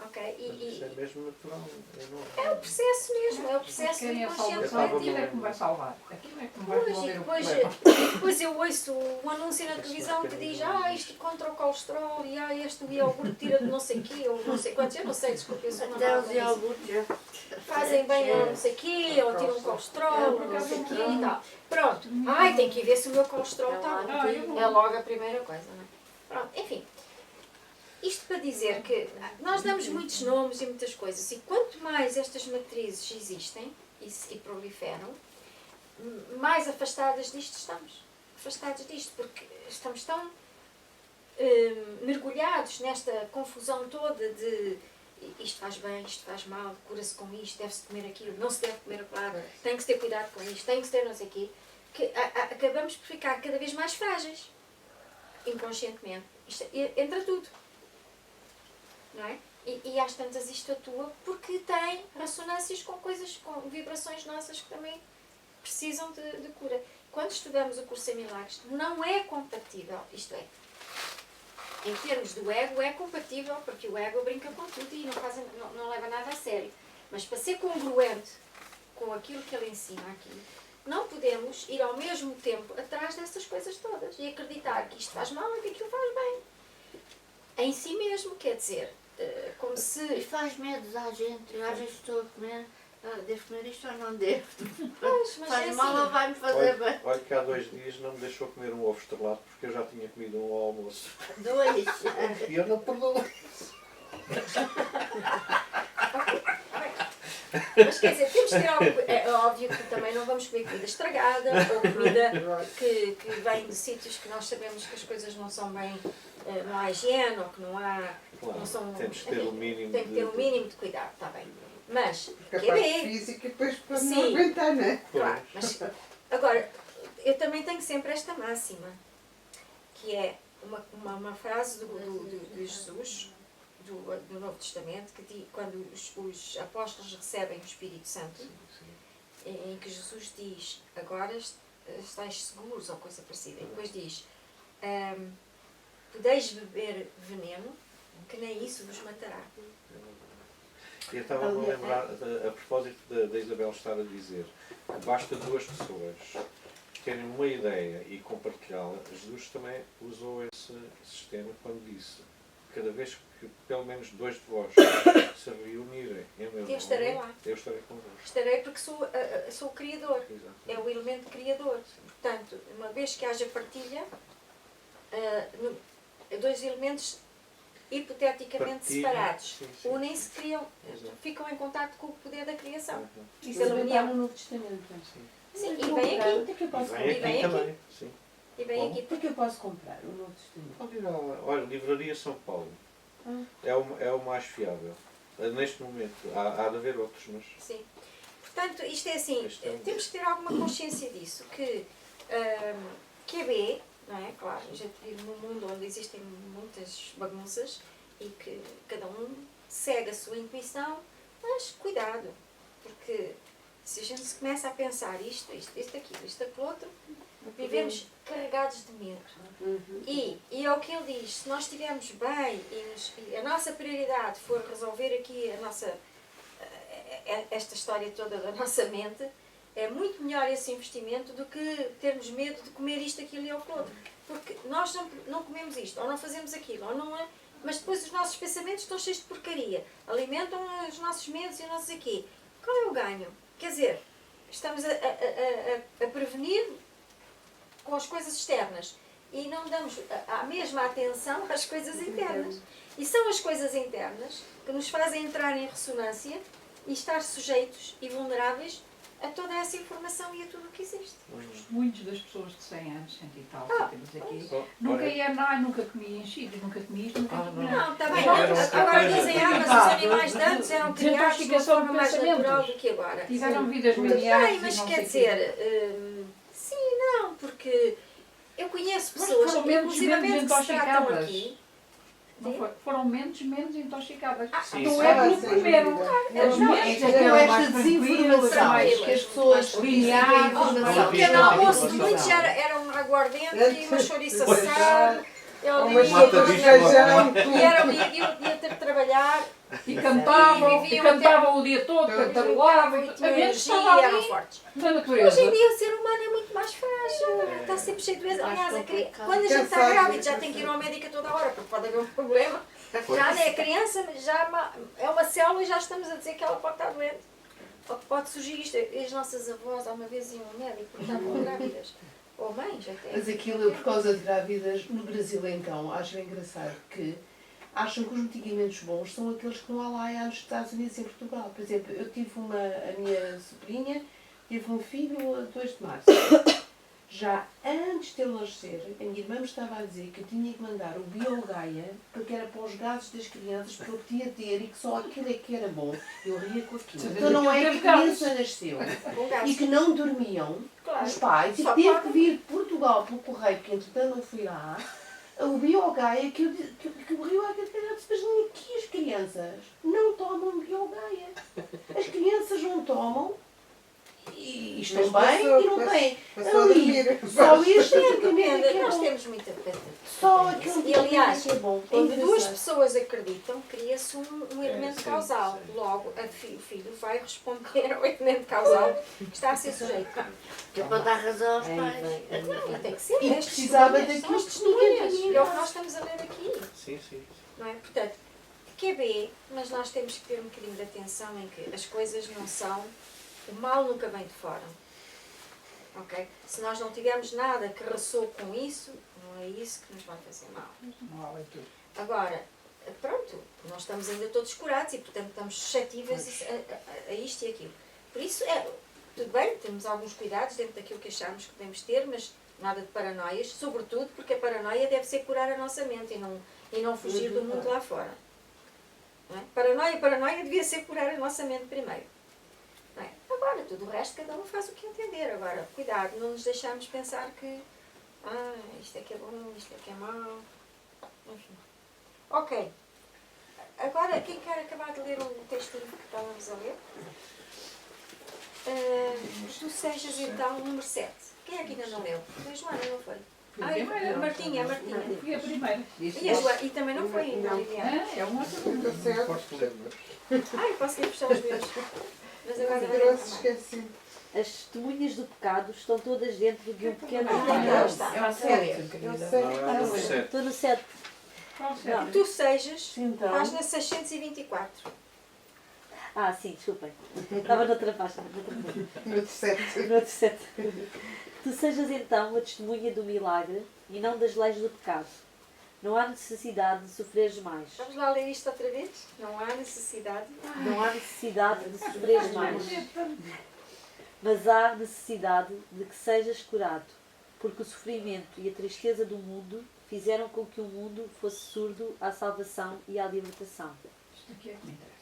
Ok? ok? Mas isso é mesmo natural. É o processo mesmo, é o processo do Querem a inconsciente salvação, coletivo. aquilo é que me vai salvar. Aquilo é que me vai Pois, e resolver o depois, problema. depois eu ouço um anúncio na televisão que diz isto contra o colesterol e este iogurte tira de não sei o quê, ou não sei quantos, eu não sei, desculpe, eu sou uma Até nova os disso. iogurtes. Fazem bem ao não sei o quê, ou tiram o colesterol, ou não sei o quê e tal. Pronto, ai, tem que ir ver se o meu colesterol está bom. É logo a primeira coisa, não é? Pronto, enfim. Isto para dizer que nós damos muitos nomes e muitas coisas, e quanto mais estas matrizes existem e proliferam, mais afastadas disto estamos. Afastados disto, porque estamos tão mergulhados nesta confusão toda de isto faz bem, isto faz mal, cura-se com isto, deve-se comer aquilo, não se deve comer aquilo, tem que se ter cuidado com isto, tem que se ter não sei o quê, que acabamos por ficar cada vez mais frágeis, inconscientemente. Isto entra tudo. Não é? E às tantas isto atua porque tem ressonâncias com coisas, com vibrações nossas que também precisam de cura. Quando estudamos o curso em milagres, não é compatível, isto é, em termos do ego, é compatível, porque o ego brinca com tudo e não leva nada a sério. Mas para ser congruente com aquilo que ele ensina aqui, não podemos ir ao mesmo tempo atrás dessas coisas todas e acreditar que isto faz mal e que aquilo faz bem. Em si mesmo, quer dizer, como se... E faz medo à gente. Eu às vezes estou a comer, devo comer isto ou não devo? Pois, mas Faz é mal assim. ou vai-me fazer bem? Olha que há 2 dias não me deixou comer um ovo estrelado porque eu já tinha comido um ao almoço. 2. E eu não perdoo. Mas quer dizer, temos que ter algo. É óbvio que também não vamos comer comida estragada ou comida que vem de sítios que nós sabemos que as coisas não são bem. Não há higiene ou que não há. Claro, Não são, temos que ter o mínimo tem que ter um mínimo de cuidado, está bem. Mas, Porque a que parte é física depois para Sim. não aguentar, não é? claro, mas agora, eu também tenho sempre esta máxima, que é uma frase de Jesus, do Novo Testamento, que diz, quando os apóstolos recebem o Espírito Santo, em que Jesus diz, agora estáis seguros, ou coisa parecida, e depois diz, podeis beber veneno, que nem isso vos matará. Eu estava a me lembrar, a propósito da Isabel estar a dizer, que basta 2 pessoas terem uma ideia e compartilhá-la. Jesus também usou esse sistema quando disse, cada vez que pelo menos 2 de vós se reunirem em meu nome, Eu estarei lá. eu estarei convosco. Estarei porque sou o Criador. Exato. É o elemento criador. Portanto, uma vez que haja partilha, 2 elementos hipoteticamente Partilha, separados sim, sim. unem-se, criam, Exato. ficam em contacto com o poder da criação. Uhum. Isso Pela também união. está no Novo Testamento. Sim. Sim, e vem aqui. Onde é que eu E posso vem E aqui vem aqui. também. Sim. E vem Bom. aqui. Onde é que eu posso comprar o Novo Testamento? Olha, Livraria São Paulo. É o mais fiável. Neste momento, há de haver outros, mas... Sim. Portanto, isto é assim, Este é um temos que ter alguma consciência disso, que QB, não é? Claro, a gente vive num mundo onde existem muitas bagunças e que cada um segue a sua intuição, mas cuidado, porque se a gente se começa a pensar isto, aquilo outro, vivemos carregados de medo. E é o que ele diz, se nós estivermos bem e a nossa prioridade for resolver aqui esta história toda da nossa mente, é muito melhor esse investimento do que termos medo de comer isto, aquilo e aquilo outro. Porque nós não comemos isto, ou não fazemos aquilo, ou não é, mas depois os nossos pensamentos estão cheios de porcaria, alimentam os nossos medos e os nossos aqui. Qual é o ganho? Quer dizer, estamos a prevenir com as coisas externas e não damos a mesma atenção às coisas internas. E são as coisas internas que nos fazem entrar em ressonância e estar sujeitos e vulneráveis a toda essa informação e a tudo o que existe. Muitas das pessoas de 100 anos, 100 e tal, que temos aqui, Só- nunca olha, ia nunca comi enchidos, nunca comi isto, nunca comi nada. Não, está bem. Não, era outra Agora coisa. dizem, mas os animais de antes eram criados de uma Desintoxicação forma de mais natural pensamentos. do que agora. Tiveram vidas Tudo miliares bem, e mas não quer sei dizer, sim e não, porque eu conheço Mas pessoas, foram mentes inclusivamente menos que se tratam intoxicadas. aqui. Não foi? Foram mentes menos intoxicadas. Sim, Não sim. é pelo sem primeiro. dúvida. As Não, mentes é é que com eram esta mais tranquilas, desinformação mais que as pessoas lineares, recebem O informação. pequeno almoço de muitos era um aguardente e uma chouriça assada Ele Umas vivia Mata sopas de bicho feijão. e era o dia que eu ia ter de trabalhar. E cantavam, viviam o dia todo, cantaroavam. E A tinham mente energia estava e eram ali fortes. da Hoje natureza. em dia o ser humano é muito mais frágil, está sempre cheio de doenças. Mais Aliás, complicado. quando a gente está Cansado, grávida já cansado. tem que ir ao médico a toda hora, porque pode haver um problema. Já não é criança, mas já é uma célula e já estamos a dizer que ela pode estar doente. Ou que pode surgir isto. As nossas avós alguma vez iam ao médico porque estavam grávidas. Ou mães até. Mas aquilo, eu, por causa de grávidas, no Brasil então, acho engraçado que acham que os medicamentos bons são aqueles que não há lá nos Estados Unidos e em Portugal. Por exemplo, eu tive a minha sobrinha, teve um filho a 2 de março. Já antes de ele nascer, a minha irmã me estava a dizer que eu tinha que mandar o Biogaia, porque era para os gases das crianças, porque eu podia ter e que só aquilo é que era bom. Eu ria com aquilo. Então não é que a criança nasceu Com e gás. que não dormiam Claro. os pais e Só teve pode. que vir de Portugal pelo correio, que entretanto não fui lá, o Biogaia, que o Rio Ave disse, mas aqui as crianças não tomam Biogaia. As crianças não tomam e estão Mas bem passou- e não têm. Passou a Ali, dormir. só este medicamento é que é Nós bom. temos muita dependência. Só aquele E aliás, medicamento é que é bom. em duas Engraçado. pessoas acreditam, cria-se um elemento sim, causal. sim. Logo, o filho vai responder ao elemento causal que está a ser sujeito. Que é para dar razão aos Aí pais. vem. Não, tem que ser. E As precisava testemunhas, daquilo são as testemunhas. que É o que nós estamos a ler aqui. Sim, sim. Não é? Portanto, QB, mas nós temos que ter um bocadinho de atenção em que as coisas não são. O mal nunca vem de fora. Ok? Se nós não tivermos nada que ressoe com isso, não é isso que nos vai fazer mal. Não há leitura. Agora, pronto, nós estamos ainda todos curados e, portanto, estamos suscetíveis a isto e aquilo. Por isso, tudo bem, temos alguns cuidados dentro daquilo que achamos que devemos ter, mas nada de paranoias, sobretudo porque a paranoia deve ser curar a nossa mente e não fugir do mundo lá fora. Não é? Paranoia devia ser curar a nossa mente primeiro. Não é? Agora, tudo o resto, cada um faz o que entender. Agora, cuidado, não nos deixarmos pensar que isto é que é bom, isto é que é mau. Enfim. Ok. Agora, quem quer acabar de ler o textinho que estávamos a ler? Tu sejas então o número 7. Quem é que ainda não leu? Foi a Joana, não foi? Fui a Ai, primeira. a Martinha. Fui a primeira. E a Joana? E também não foi ainda, Não. Liliana? É uma Estou certo. Posso ler, mas... Ai, posso ir puxar os meus. Mas agora não Trouxe, é esqueci. As testemunhas do pecado estão todas dentro de um pequeno Ah, detalhe. está. É o certo. Eu sei. Não, é o 7. Estou no 7. Qual Não. será? Tu sejas, Então, página 624. Ah, sim, desculpem. Estava noutra página. Número 7. No outro 7. Tu sejas então a testemunha do milagre e não das leis do pecado. Não há necessidade de sofreres mais. Vamos lá ler isto outra vez? Não há necessidade. Não há necessidade de sofreres mais. Mas há necessidade de que sejas curado, porque o sofrimento e a tristeza do mundo fizeram com que o mundo fosse surdo à salvação e à libertação. Isto aqui é que me interessa.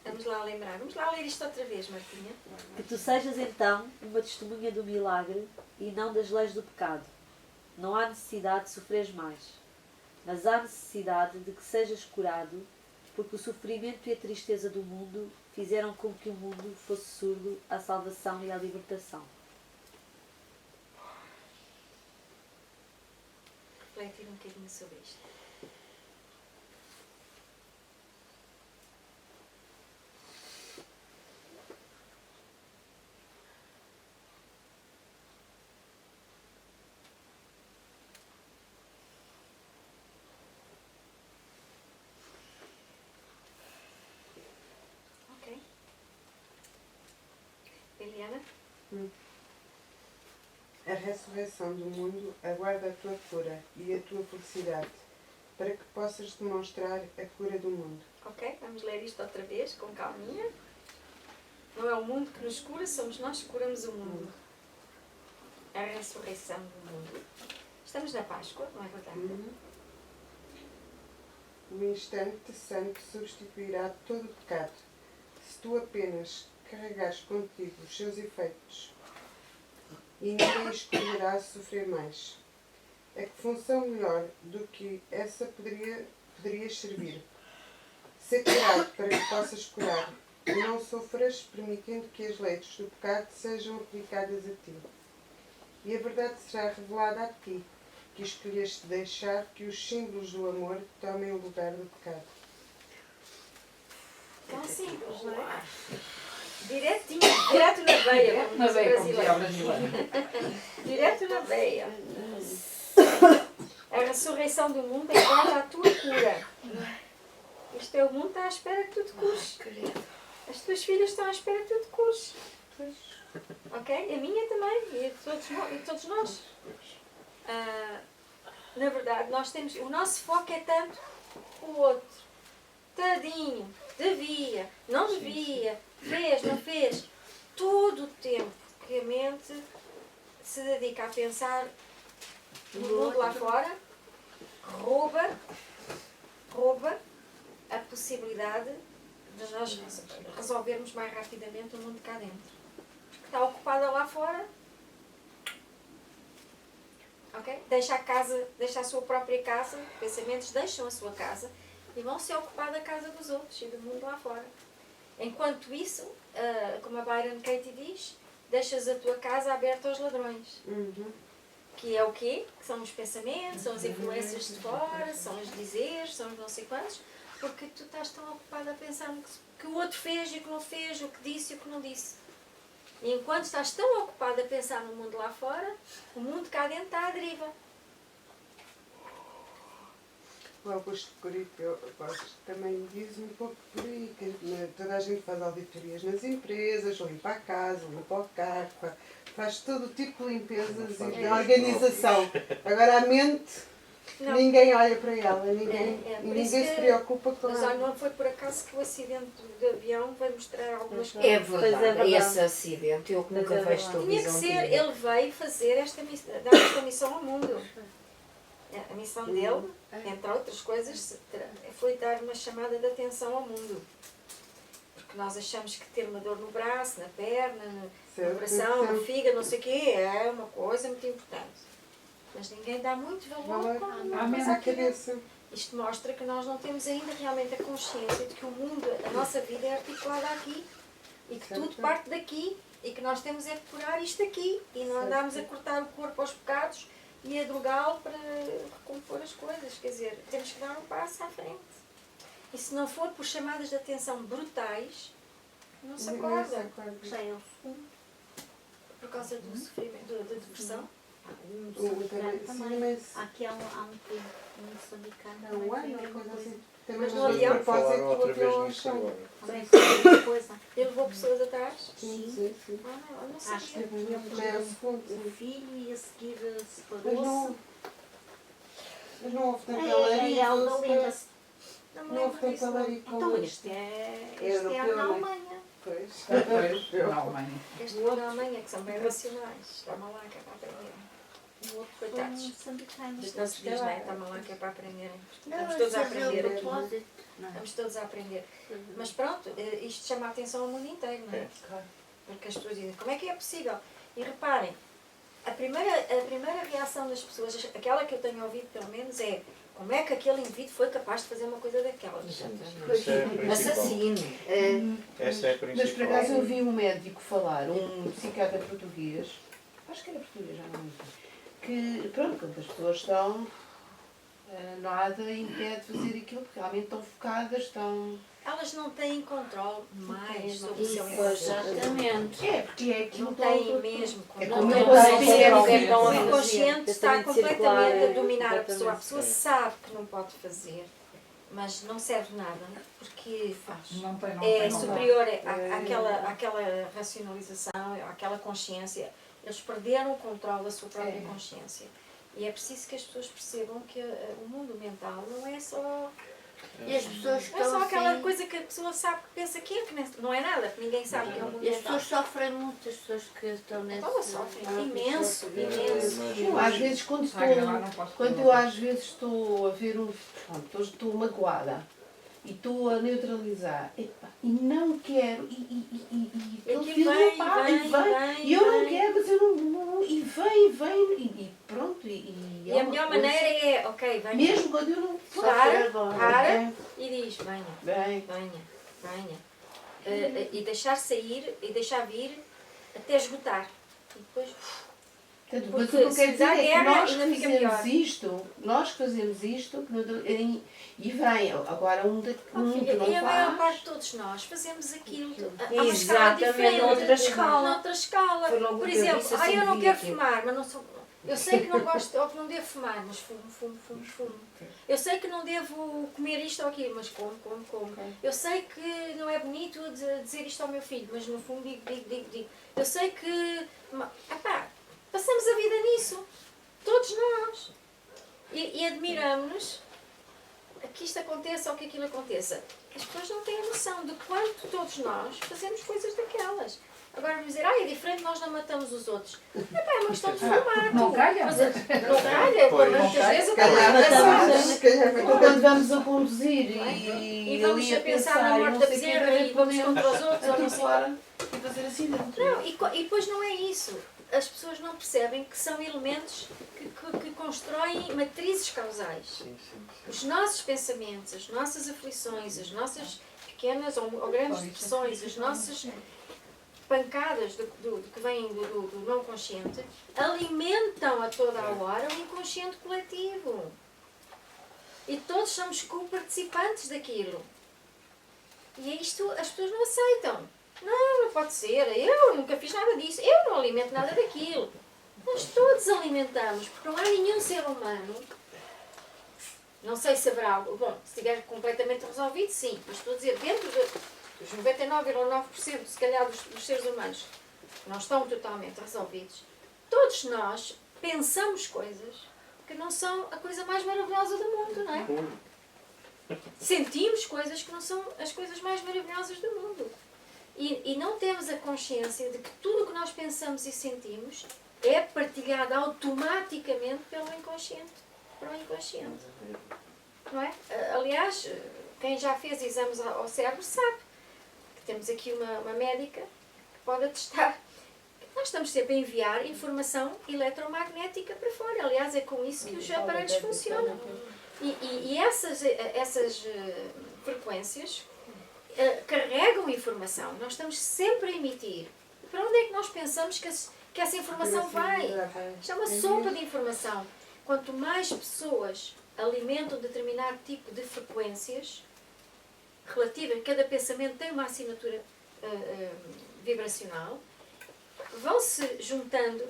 Vamos lá lembrar. Vamos lá ler isto outra vez, Martinha. Que tu sejas então uma testemunha do milagre e não das leis do pecado. Não há necessidade de sofreres mais, mas há necessidade de que sejas curado, porque o sofrimento e a tristeza do mundo fizeram com que o mundo fosse surdo à salvação e à libertação. Refletir um bocadinho sobre isto. Ok. Liliana? A ressurreição do mundo aguarda a tua cura e a tua felicidade, para que possas demonstrar a cura do mundo. Ok, vamos ler isto outra vez, com calminha. Não é o mundo que nos cura, somos nós que curamos o mundo. A ressurreição do mundo. Estamos na Páscoa, não é verdade? O instante santo substituirá todo o pecado, se tu apenas carregares contigo os seus efeitos, e ninguém escolherá sofrer mais. A que função melhor do que essa poderias servir? Ser curado para que possas curar, e não sofras permitindo que as leis do pecado sejam aplicadas a ti. E a verdade será revelada a ti, que escolheste deixar que os símbolos do amor tomem o lugar do pecado. Tão simples, não é? Diretinho, direto na veia, como Na diz o veia, como dizia o brasileiro. brasileiro. Direto na veia. A ressurreição do mundo é igual à tua cura. Este é o mundo que está à espera que tu te cures. As tuas filhas estão à espera que tu te cures. Ok? A minha também, e de todos nós. Na verdade, nós temos, o nosso foco é tanto o outro. Tadinho, devia, não devia, fez, não fez. Todo o tempo que a mente se dedica a pensar no mundo lá fora, rouba a possibilidade de nós resolvermos mais rapidamente o mundo cá dentro. Porque está ocupada lá fora, ok? Deixa a sua própria casa, pensamentos deixam a sua casa e vão se ocupar da casa dos outros e do mundo lá fora. Enquanto isso, como a Byron Katie diz, deixas a tua casa aberta aos ladrões. Que é o quê? Que são os pensamentos, são as influências de fora, são os dizeres, são os não sei quantos, porque tu estás tão ocupado a pensar no que o outro fez e o que não fez, o que disse e o que não disse. E enquanto estás tão ocupado a pensar no mundo lá fora, o mundo cá dentro está à deriva. O Augusto Corito também diz um pouco por aí, que toda a gente faz auditorias nas empresas, limpa a casa, limpa o carro, faz todo tipo de limpezas e de organização. Agora a mente, Não. ninguém olha para ela, ninguém, por e ninguém isso se que- preocupa com Mas olha, ela. não foi por acaso que o acidente de avião veio mostrar algumas É coisas. verdade, Pois é verdade. esse acidente, eu que Pois nunca é vejo verdade. Tinha que televisão. ser, ele veio fazer dar esta missão ao mundo. A missão dele, entre outras coisas, foi dar uma chamada de atenção ao mundo. Porque nós achamos que ter uma dor no braço, na perna, no Certo, coração, no certo. fígado, não sei o quê, é uma coisa muito importante. Mas ninguém dá muito valor Valor quando à uma coisa mesma aqui dentro. cabeça. Isto mostra que nós não temos ainda realmente a consciência de que o mundo, a nossa vida é articulada aqui e que tudo Certo. parte daqui e que nós temos é que curar isto aqui e não andamos a cortar o corpo aos pecados e a drogá-lo para recompor as coisas. Quer dizer, temos que dar um passo à frente. E se não for por chamadas de atenção brutais, não se acorda. Já é o segundo. Por causa do sofrimento, da depressão. Um O também, moçambicano sim, também. mas Aqui há um primo, um moçambicano há também um tem a ano, uma mesma coisa coisa. assim. Também Mas não no sei avião o propósito Falaram outra do vez outro nisso chão. agora. Também tem a mesma coisa. Ele levou pessoas atrás. Sim, sim. Eu não Acho que sabia. Já é o segundo, o sim. filho e a seguir Mas separou-se. não houve tanta É larica. ela da Linda. Não me Não houve lembro disso. tanta Não. larica. Então este é Europeu, na não é? Alemanha. Pois. Pois, na Alemanha. Este foi na Alemanha, que são bem racionais. Toma lá que é para aprender. O outro foi Coitados. um moçambicano. Isto não se diz, não é? Toma lá que é para aprenderem. Não, Estamos todos a esse é o aprender aqui. propósito. Não. Estamos todos a aprender. Mas pronto, isto chama a atenção ao mundo inteiro, não é? Porque as pessoas dizem, como é que é possível? E reparem, a primeira reação das pessoas, aquela que eu tenho ouvido pelo menos, é como é que aquele indivíduo foi capaz de fazer uma coisa daquelas? Isso é a principal. Assassino. Essa é a Mas por acaso principal. eu vi um médico falar, um psiquiatra português, acho que era português, já não lembro, que pronto, quando as pessoas estão, nada impede de fazer aquilo, porque realmente estão focadas, estão... Elas não têm controle mais sobre o seu Isso, inconsciente. exatamente. É, porque é aquilo Não todo- têm mesmo É controle. como Não eu tem consigo controle. o que é que estão a O fazer. inconsciente está Pensamento circular, completamente a dominar a completamente. pessoa. A pessoa sabe que não pode fazer, mas não serve nada, porque Não tem, não é tem, não tem. superior àquela racionalização, àquela consciência. Eles perderam o controle da sua própria consciência. E é preciso que as pessoas percebam que o mundo mental não é só... E as pessoas que Não é só estão aquela assim, coisa que a pessoa sabe que pensa que é, que não é nada, que ninguém sabe que é o mundo e as mental. pessoas sofrem muito, as pessoas que estão nesse... Elas sofrem imenso, imenso. Eu, às vezes, quando Está a gravar, não posso quando fazer eu outra. às vezes estou a ver pronto, estou magoada e estou a neutralizar, epá, e não quero, e E aquele aqui filho vem, não para, e vem, e eu não vem. quero, mas eu não, e vem, e pronto, E é a uma melhor coisa- maneira é, ok, venha. mesmo quando eu não Para e diz, venha, bem, venha. E deixar sair, e deixar vir até esgotar. E depois Portanto, Porque mas o que eu se quero dizer dá é que guerra, nós ainda que fica fazemos melhor. isto, e vem agora um que Filha, não e a maior faz. parte de todos nós fazemos aquilo há uma escala Exatamente, diferente. noutra escala. Noutra escala. Foi logo Por o que eu exemplo, disse, assim, eu não vi quero aquilo. fumar, mas não sou. Eu sei que não gosto ou que não devo fumar, mas fumo. Eu sei que não devo comer isto ou aquilo, mas como. Eu sei que não é bonito dizer isto ao meu filho, mas no fundo digo. Eu sei que. Epá, passamos a vida nisso. Todos nós. E admiramos que isto aconteça ou que aquilo aconteça. As pessoas não têm a noção de quanto todos nós fazemos coisas daquelas. Agora vamos dizer, é diferente, nós não matamos os outros. Epá, é uma questão de formato. Não calha? Mas, não calha, Pois. muitas vezes eu Calhar também matamos, calhar matamos. Quando vamos a conduzir E e vamos ali a pensar na e morte não da sei o quê, bezerra e vamos contra os outros, ou não sei. atropelar e fazer acidente. Não, e depois não é isso. As pessoas não percebem que são elementos que constroem matrizes causais. Sim. Os nossos pensamentos, as nossas aflições, as nossas pequenas ou grandes depressões, as nossas pancadas que vêm do não consciente, alimentam a toda a hora o inconsciente coletivo. E todos somos co-participantes daquilo. E isto as pessoas não aceitam. Não pode ser. Eu nunca fiz nada disso. Eu não alimento nada daquilo. Nós todos alimentamos, porque não há nenhum ser humano. Não sei se haverá algo. Bom, se estiver completamente resolvido, sim. Mas estou a dizer, dentro dos 99,9% se calhar dos seres humanos que não estão totalmente resolvidos, todos nós pensamos coisas que não são a coisa mais maravilhosa do mundo, não é? Sentimos coisas que não são as coisas mais maravilhosas do mundo. E não temos a consciência de que tudo o que nós pensamos e sentimos é partilhado automaticamente pelo inconsciente, para o inconsciente. Não é? Aliás, quem já fez exames ao cérebro sabe que temos aqui uma médica que pode atestar. Nós estamos sempre a enviar informação eletromagnética para fora. Aliás, é com isso que os aparelhos funcionam. E essas frequências carregam informação. Nós estamos sempre a emitir. Para onde é que nós pensamos que essa informação vai? Isto é uma sopa de informação. Quanto mais pessoas alimentam determinado tipo de frequências relativas, cada pensamento tem uma assinatura vibracional, vão-se juntando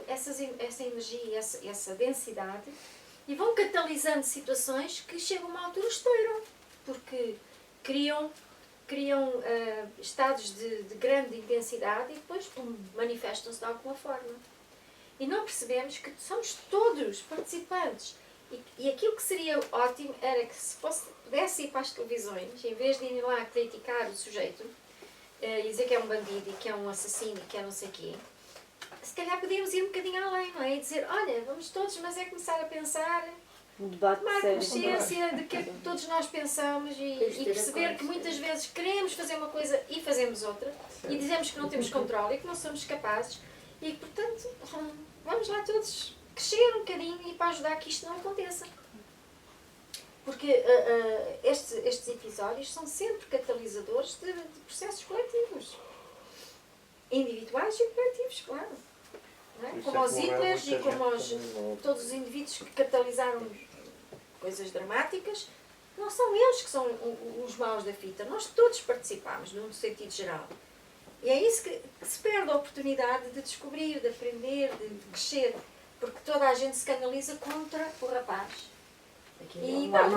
essa energia, essa densidade, e vão catalisando situações que chegam a uma altura estouram, porque criam estados de grande intensidade e depois manifestam-se de alguma forma. E não percebemos que somos todos participantes. E aquilo que seria ótimo era que se pudesse ir para as televisões, em vez de ir lá criticar o sujeito, e dizer que é um bandido e que é um assassino e que é não sei o quê, se calhar podíamos ir um bocadinho além, não é? E dizer, olha, vamos todos, mas é começar a pensar, Um debate tomar sério. consciência de que é que todos nós pensamos e perceber que muitas vezes queremos fazer uma coisa e fazemos outra, e dizemos que não temos controle e que não somos capazes, e portanto, vamos lá todos crescer um bocadinho e para ajudar que isto não aconteça. Porque estes episódios são sempre catalisadores de processos coletivos. Individuais e coletivos, claro. Não é? Como os Hitlers e como todos os indivíduos que catalisaram coisas dramáticas, não são eles que são os maus da fita. Nós todos participamos, num sentido geral. E é isso que se perde a oportunidade de descobrir, de aprender, de crescer. Porque toda a gente se canaliza contra o rapaz. E, A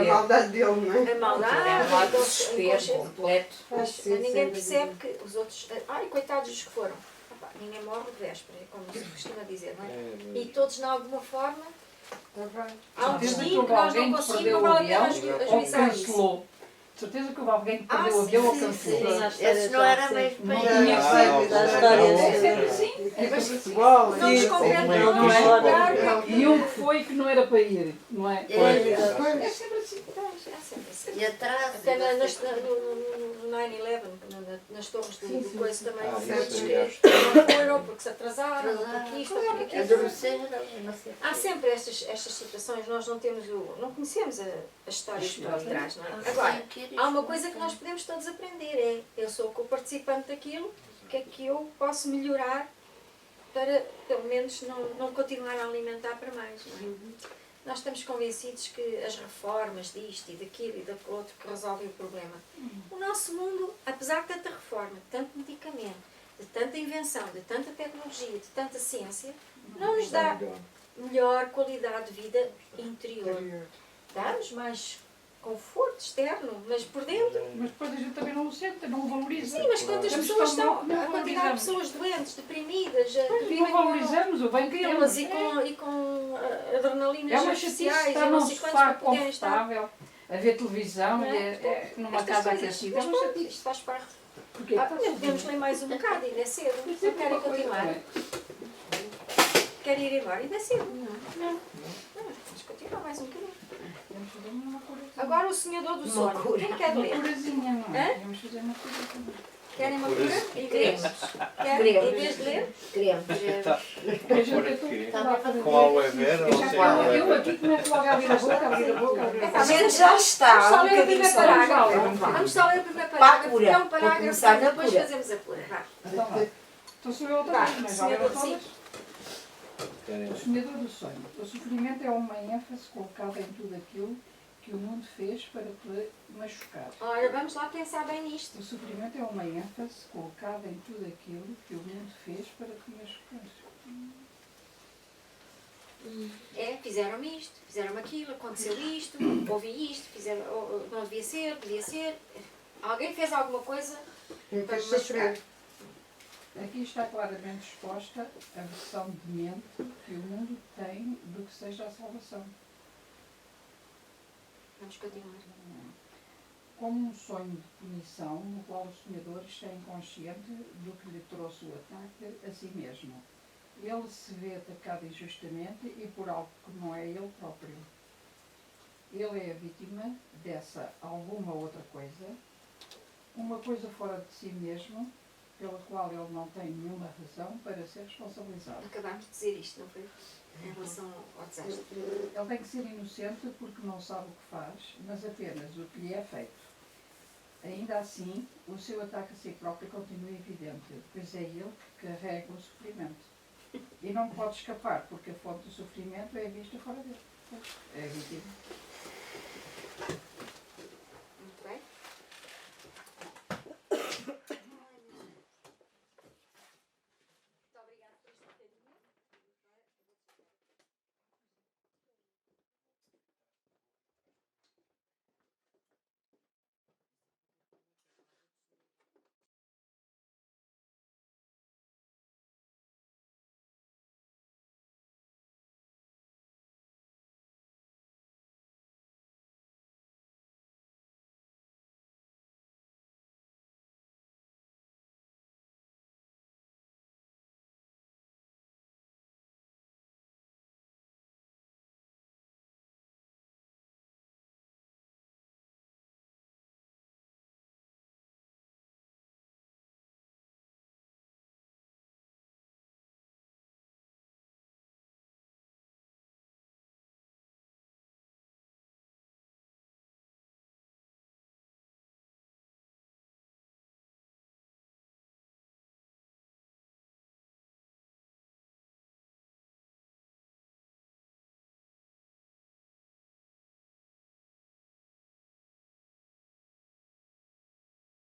maldade dele, não é? a maldade, É um lado de o desespero inconsciente. completo. Mas ninguém percebe que os outros... Ai, coitados dos que foram. Epá, ninguém morre de véspera, como se costuma dizer, não é? E todos, de alguma forma, há um Certeza destino que que houve nós não alguém que conseguimos, perdeu não o vale a pena avião ou ajuizar isso. cancelou. De certeza que houve alguém que perdeu o avião ou cancelou. Esses não era mesmo Não bem. tinha que ser. Da história É sempre de... assim. É Mas sempre futebol, Não nos compete, meio não nos que compete. E um que foi que não era para ir, não é? É sempre assim. É sempre assim. E atrás. Até no 9/11, nas torres do coisa também, houve muitos que não foram porque se atrasaram, ou porque isto, ou porque aquilo. Adormeceram, não sei. Há sempre estas situações, nós não conhecemos as histórias por trás, não é? Agora, há uma coisa que nós podemos todos aprender, eu sou co-participante daquilo, o que é que eu posso melhorar para, pelo menos, não continuar a alimentar para mais, não é? Nós estamos convencidos que as reformas disto e daquilo e daquilo outro que resolvem o problema. O nosso mundo, apesar de tanta reforma, de tanto medicamento, de tanta invenção, de tanta tecnologia, de tanta ciência, não nos dá melhor qualidade de vida interior. Dá-nos mais conforto externo, mas por dentro. Mas depois a gente também não o sente, não o valoriza. Sim, mas quantas Temos pessoas tão- estão, não a quantidade de valorizamos. pessoas doentes, deprimidas, que Não vivem valorizamos o bem que elas eles. e com adrenalinas É uma chatice artificiais estar e num não sei quantos sofá para poderem estar. confortável, a ver televisão, Não e é? numa Estas casa coisas, aquecida. É mas uma pronto, chatice. isto faz parte. Porque Ainda podemos ler mais um bocado, ainda é cedo. Não querem continuar? Querem ir embora? Ainda é cedo. Não. Vamos continuar mais um bocadinho. Vamos fazer uma curazinha. Agora o sonhador do sono. Quem quer Uma ler? curazinha, não é? Hã? Vamos fazer uma curazinha. Querem uma cura? Em Queremos. vez de ler? Queremos. Com aloe vera ou sem aloe Eu vera? aqui começo logo a abrir a boca, abrir a boca, abrir a boca. A gente já está. Vamos só um ler o bocadinho primeiro só. parágrafo. Vamos lá. Vamos só ler o primeiro Para a parágrafo. cura. É um Vou parágrafo começar e na depois cura. fazemos a cura. Vá. Então vá. Então sou eu outra Vá, vez, mas sonhador, olha sim. todas. O sonhador do sonho. O sofrimento é uma ênfase colocada em tudo aquilo que o mundo fez para te machucar. Ora, vamos lá pensar bem nisto. O sofrimento é uma ênfase colocada em tudo aquilo que o mundo fez para te machucar. É, fizeram-me isto, fizeram-me aquilo, aconteceu isto, ouvi isto, fizeram, não devia ser, podia ser. Alguém fez alguma coisa Me para fez me machucar. sofrer. Aqui está claramente exposta a versão de mente que o mundo tem do que seja a salvação. Vamos continuar. Como um sonho de punição no qual o sonhador está inconsciente do que lhe trouxe o ataque a si mesmo. Ele se vê atacado injustamente e por algo que não é ele próprio. Ele é a vítima dessa alguma outra coisa, uma coisa fora de si mesmo, pela qual ele não tem nenhuma razão para ser responsabilizado. Acabámos de dizer isto, não foi? Em relação ao desastre. Ele tem que ser inocente porque não sabe o que faz, mas apenas o que lhe é feito. Ainda assim, o seu ataque a si próprio continua evidente, pois é ele que carrega o sofrimento. E não pode escapar, porque a fonte do sofrimento é vista fora dele. É a vítima.